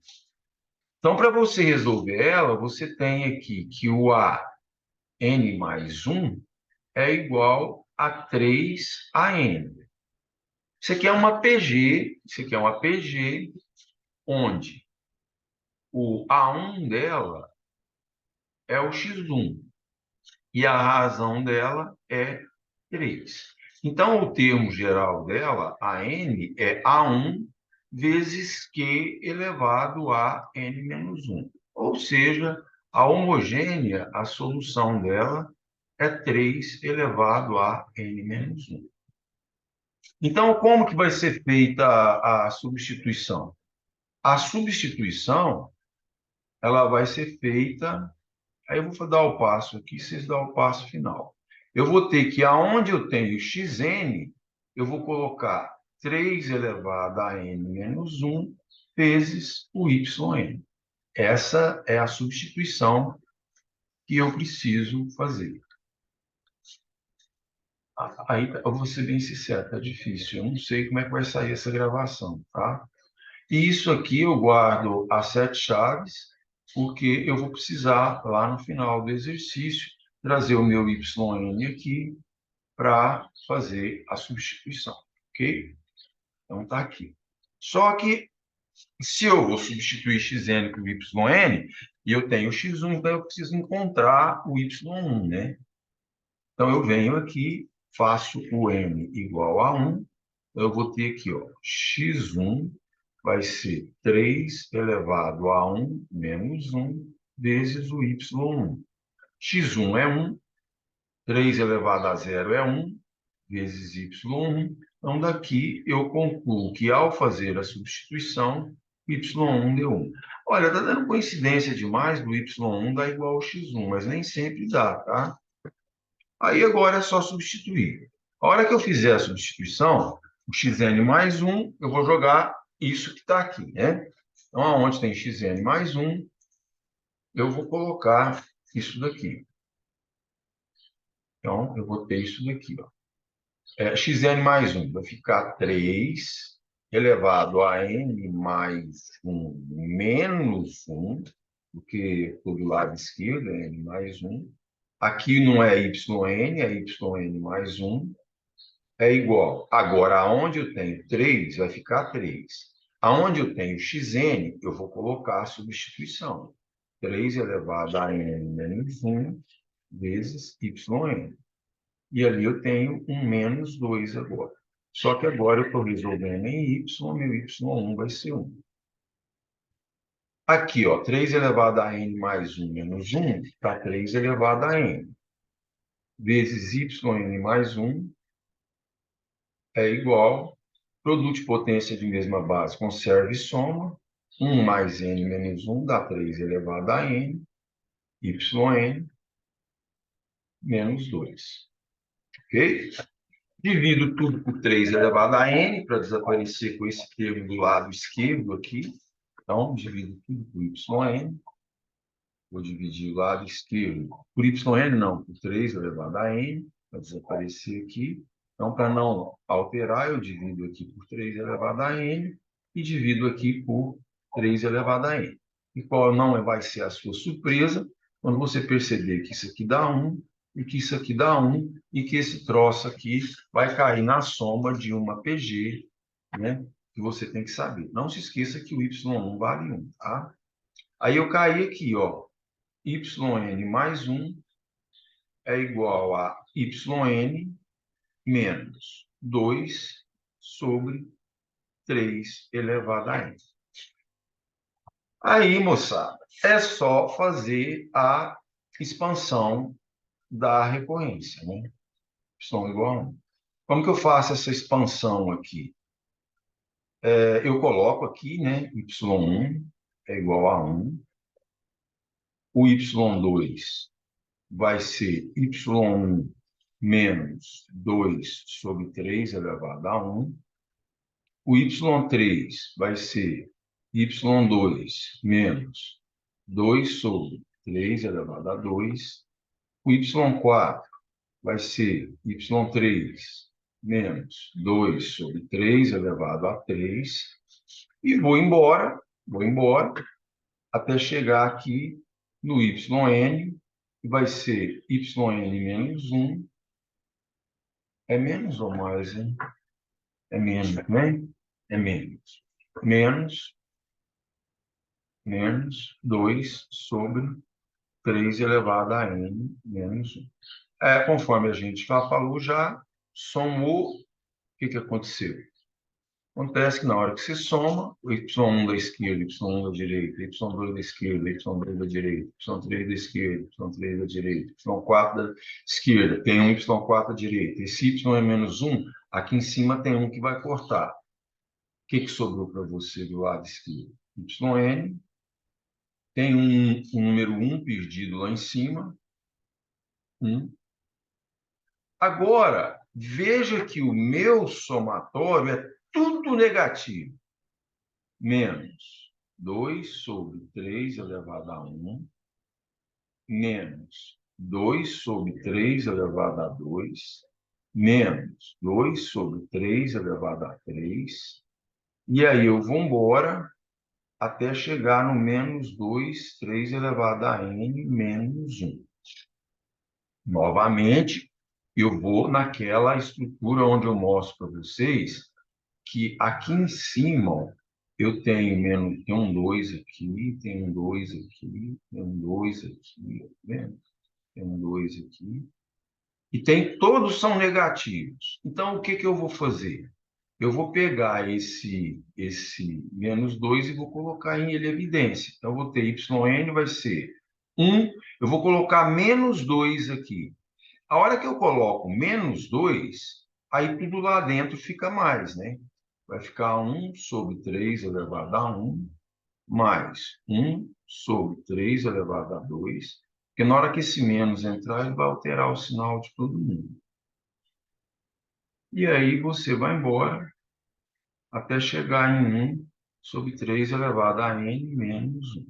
Então, para você resolver ela, você tem aqui que o AN mais 1 é igual a 3AN. Isso aqui é uma PG, isso aqui é uma PG, onde o A1 dela é o x1 e a razão dela é 3. Então, o termo geral dela, a n, é A1 vezes Q elevado a n menos 1. Ou seja, a homogênea, a solução dela é 3 elevado a n menos 1. Então, como que vai ser feita a substituição? A substituição, ela vai ser feita. Aí eu vou dar o passo aqui, vocês dão o passo final. Eu vou ter que, aonde eu tenho xn, eu vou colocar 3 elevado a n menos 1 vezes o yn. Essa é a substituição que eu preciso fazer. Aí eu vou ser bem sincero, tá difícil. Eu não sei como é que vai sair essa gravação, tá? E isso aqui eu guardo as 7 chaves, porque eu vou precisar, lá no final do exercício, trazer o meu YN aqui para fazer a substituição, ok? Então tá aqui. Só que se eu vou substituir xn por yn, e eu tenho x1, então eu preciso encontrar o y1, né? Então eu venho aqui, faço o n igual a 1, eu vou ter aqui, ó, x1 vai ser 3 elevado a 1 menos 1 vezes o y1. x1 é 1, 3 elevado a 0 é 1, vezes y1. Então, daqui eu concluo que, ao fazer a substituição, y1 deu 1. Olha, está dando coincidência demais do y1 dar igual ao x1, mas nem sempre dá, tá? Aí agora é só substituir. A hora que eu fizer a substituição, o xn mais 1, eu vou jogar isso que está aqui, né? Então, aonde tem xn mais 1, eu vou colocar isso daqui. Então, eu vou ter isso daqui, ó. Xn mais 1 vai ficar 3 elevado a n mais 1 menos 1, porque do lado esquerdo é n mais 1. Aqui não é yn, é yn mais 1, é igual. Agora, aonde eu tenho 3, vai ficar 3. Aonde eu tenho xn, eu vou colocar a substituição. 3 elevado a n menos 1 vezes yn. E ali eu tenho um menos 2 agora. Só que agora eu estou resolvendo em y, meu y1 vai ser 1. Aqui, ó, 3 elevado a n mais 1 menos 1, está 3 elevado a n. Vezes yn mais 1 é igual, produto de potência de mesma base, conserva e soma. 1 mais n menos 1 dá 3 elevado a n, yn menos 2. Ok? Divido tudo por 3 elevado a n, para desaparecer com esse termo do lado esquerdo aqui. Então, divido tudo por yn. Vou dividir o lado esquerdo por yn, não, por 3 elevado a n, para desaparecer aqui. Então, para não alterar, eu divido aqui por 3 elevado a n e divido aqui por 3 elevado a n. E qual não vai ser a sua surpresa quando você perceber que isso aqui dá 1 e que isso aqui dá 1 e que esse troço aqui vai cair na soma de uma PG, né? Que você tem que saber. Não se esqueça que o y1 vale 1, tá? Aí eu caí aqui, ó. Yn mais 1 é igual a yn menos 2 sobre 3 elevado a n. Aí, moçada, é só fazer a expansão da recorrência, né? Y igual a 1. Como que eu faço essa expansão aqui? Eu coloco aqui, né? Y1 é igual a 1. O Y2 vai ser Y1 menos 2 sobre 3 elevado a 1. O y3 vai ser y2 menos 2 sobre 3 elevado a 2. O y4 vai ser y3 menos 2 sobre 3 elevado a 3. E vou embora, até chegar aqui no yn, que vai ser yn menos 1. É menos ou mais, hein? É menos, né? É menos. Menos 2 sobre 3 elevado a n menos 1. Conforme a gente já falou, já somou, o que aconteceu? Acontece que na hora que você soma, o y1 da esquerda, y1 da direita, y2 da esquerda, y2 da direita, y3 da esquerda, y3 da direita, y4 da esquerda, tem um y4 da direita. Esse y é menos 1, aqui em cima tem um que vai cortar. O que sobrou para você do lado esquerdo? Yn, tem um número 1 perdido lá em cima. 1. Agora, veja que o meu somatório é tudo negativo. Menos 2 sobre 3 elevado a 1, menos 2 sobre 3 elevado a 2, menos 2 sobre 3 elevado a 3. E aí eu vou embora até chegar no menos 2, 3 elevado a n menos 1. Novamente, eu vou naquela estrutura onde eu mostro para vocês que aqui em cima eu tenho menos, tem um 2 aqui, tem um 2 aqui, tem um 2 aqui, tá vendo? Tem um 2 aqui. E tem, todos são negativos. Então, o que que eu vou fazer? Eu vou pegar esse menos 2 e vou colocar em ele evidência. Então, eu vou ter yn vai ser 1. Eu vou colocar menos 2 aqui. A hora que eu coloco menos 2, aí tudo lá dentro fica mais, né? Vai ficar 1 sobre 3 elevado a 1, mais 1 sobre 3 elevado a 2, porque na hora que esse menos entrar, ele vai alterar o sinal de todo mundo. E aí você vai embora até chegar em 1 sobre 3 elevado a n menos 1.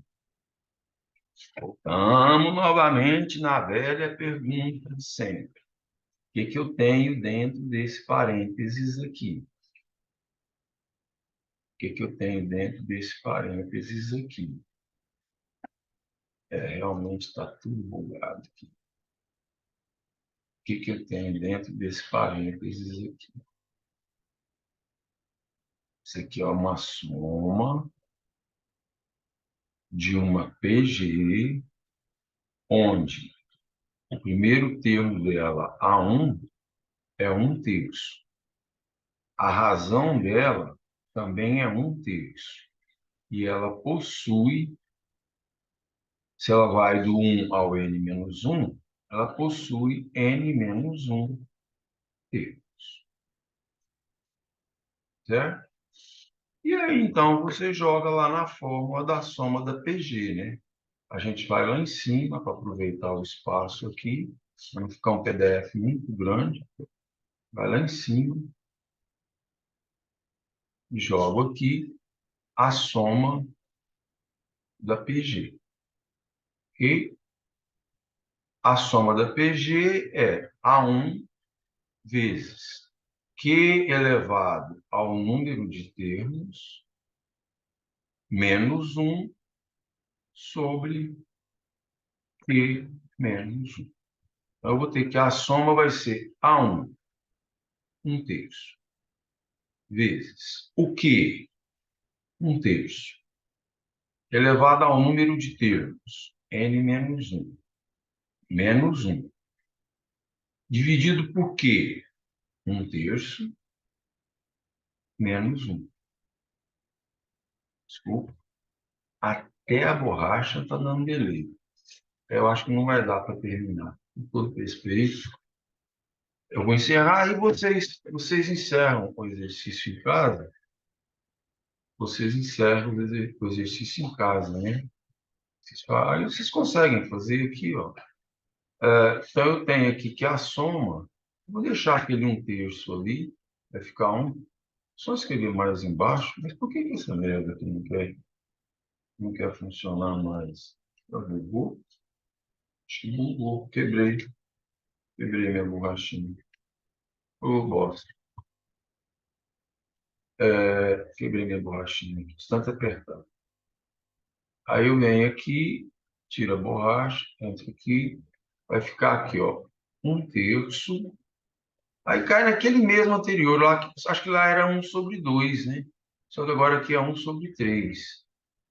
Voltamos novamente na velha pergunta de sempre. O que que eu tenho dentro desse parênteses aqui? O que que eu tenho dentro desse parênteses aqui? Realmente está tudo bugado aqui. O que que eu tenho dentro desse parênteses aqui? Isso aqui é uma soma de uma PG, onde o primeiro termo dela, A1, é 1/3. A razão dela também é 1/3. E ela possui, se ela vai do 1 ao n menos 1, ela possui n menos 1 termos. Certo? E aí, então, você joga lá na fórmula da soma da PG, né? A gente vai lá em cima para aproveitar o espaço aqui, para não ficar um PDF muito grande. Vai lá em cima e jogo aqui a soma da PG. E a soma da PG é A1 vezes Q elevado ao número de termos menos 1 sobre Q menos 1. Então, eu vou ter que a soma vai ser A1, 1/3, vezes o Q, 1/3, elevado ao número de termos, n menos 1, menos 1, dividido por Q, 1/3, menos 1. Desculpa. Até a borracha está dando delay. Eu acho que não vai dar para terminar. Com todo respeito, eu vou encerrar e vocês encerram o exercício em casa. Vocês encerram o exercício em casa, né? Aí vocês conseguem fazer aqui, ó. Então, eu tenho aqui que a soma, vou deixar aquele 1/3 ali, vai ficar 1. Só escrever mais embaixo, mas por que essa merda aqui não quer funcionar mais? Bugou? Acho que bugou, quebrei minha borrachinha. Ô, bosta. Quebrei minha borrachinha aqui, de tanto apertar. Aí eu venho aqui, tiro a borracha, entro aqui, vai ficar aqui, ó, 1/3. Aí cai naquele mesmo anterior, lá, acho que lá era 1 sobre 2, né? Só que agora aqui é 1 sobre 3.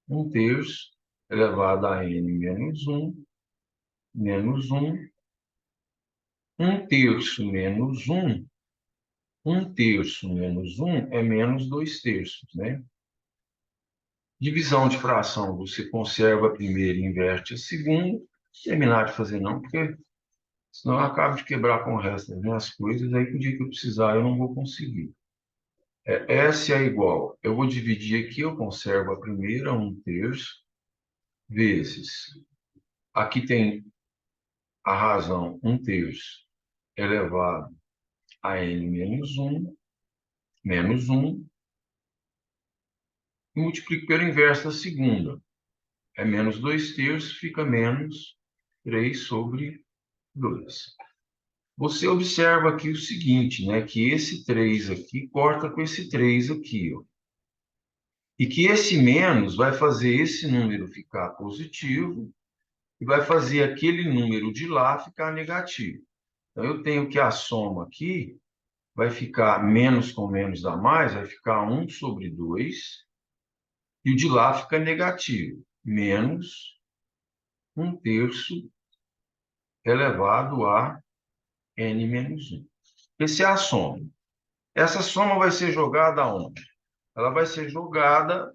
1/3 elevado a n menos 1, menos 1. 1/3 menos 1. 1/3 menos 1 é menos 2/3, né? Divisão de fração, você conserva a primeira e inverte a segunda. Terminar de fazer não, porque senão eu acabo de quebrar com o resto das minhas coisas, aí que o dia que eu precisar eu não vou conseguir. S é igual, eu vou dividir aqui, eu conservo a primeira, 1/3, vezes, aqui tem a razão 1/3 elevado a n menos 1, menos 1, e multiplico pelo inverso da segunda. É menos 2/3, fica menos 3 sobre 2. Você observa aqui o seguinte, né? Que esse 3 aqui corta com esse 3 aqui, ó. E que esse menos vai fazer esse número ficar positivo e vai fazer aquele número de lá ficar negativo. Então, eu tenho que a soma aqui vai ficar menos com menos dá mais, vai ficar 1/2, e o de lá fica negativo, menos 1/3 elevado a n menos 1. Essa é a soma. Essa soma vai ser jogada aonde? Ela vai ser jogada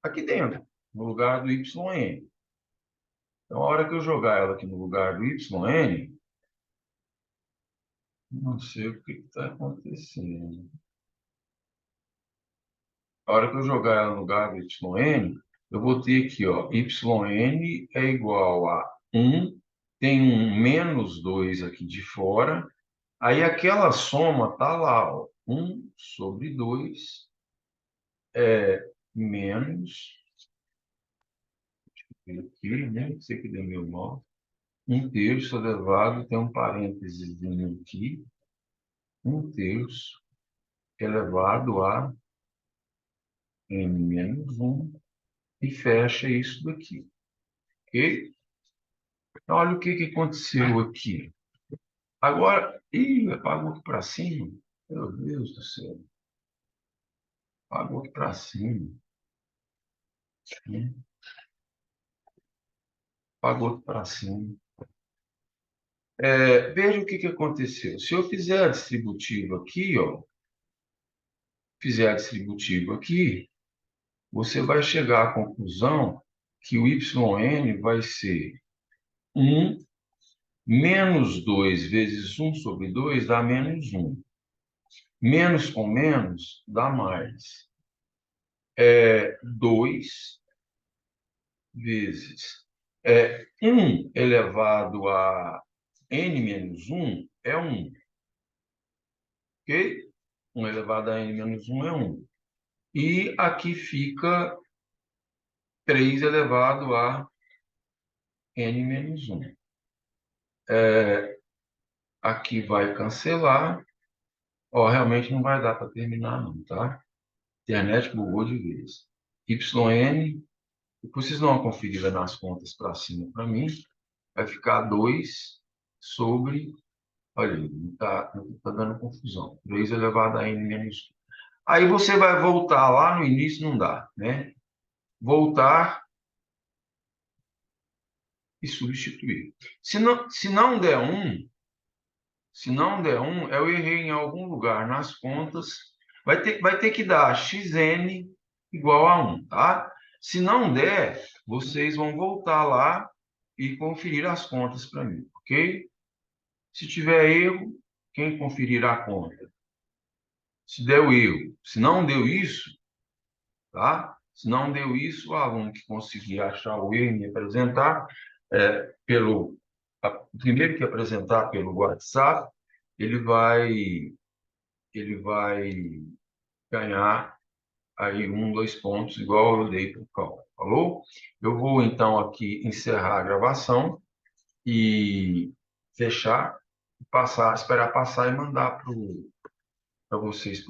aqui dentro, no lugar do yn. Então, a hora que eu jogar ela aqui no lugar do yn, não sei o que está acontecendo. A hora que eu jogar ela no lugar do yn, eu vou ter aqui, ó, yn é igual a 1, tem um menos 2 aqui de fora, aí aquela soma está lá, ó, 1/2 é menos, aqui, né? Não sei que deu meu mal, 1/3 elevado, tem um parênteses aqui, 1/3 elevado a n menos 1 e fecha isso daqui, ok? Então, olha o que que aconteceu aqui. Agora, apagou aqui para cima. Meu Deus do céu. Apagou aqui para cima. Né? Apagou aqui para cima. Veja o que que aconteceu. Se eu fizer a distributiva aqui, ó, fizer a distributiva aqui, você vai chegar à conclusão que o yn vai ser 1 menos 2 vezes 1/2 dá menos 1. Menos com menos dá mais. 2 vezes 1 elevado a n menos 1 é 1. Ok? 1 elevado a n menos 1 é 1. E aqui fica 3 elevado a n menos 1. Aqui vai cancelar. Ó, realmente não vai dar para terminar, não, tá? Internet bugou de vez. Yn, depois vocês dão uma conferida nas contas para cima para mim. Vai ficar 2 sobre. Olha, não está dando confusão. 3 elevado a n menos 1. Aí você vai voltar lá no início, não dá, né? Voltar e substituir. Se não der 1, eu errei em algum lugar nas contas, vai ter que dar xn igual a 1, tá? Se não der, vocês vão voltar lá e conferir as contas para mim, ok? Se tiver erro, quem conferirá a conta? Se deu erro, se não deu isso, tá? Se não deu isso, o aluno que conseguir achar o erro e me apresentar, primeiro que apresentar pelo WhatsApp, ele vai ganhar aí 1, 2 pontos, igual eu dei para o cálculo, falou? Eu vou, então, aqui encerrar a gravação e fechar, esperar passar e mandar para vocês.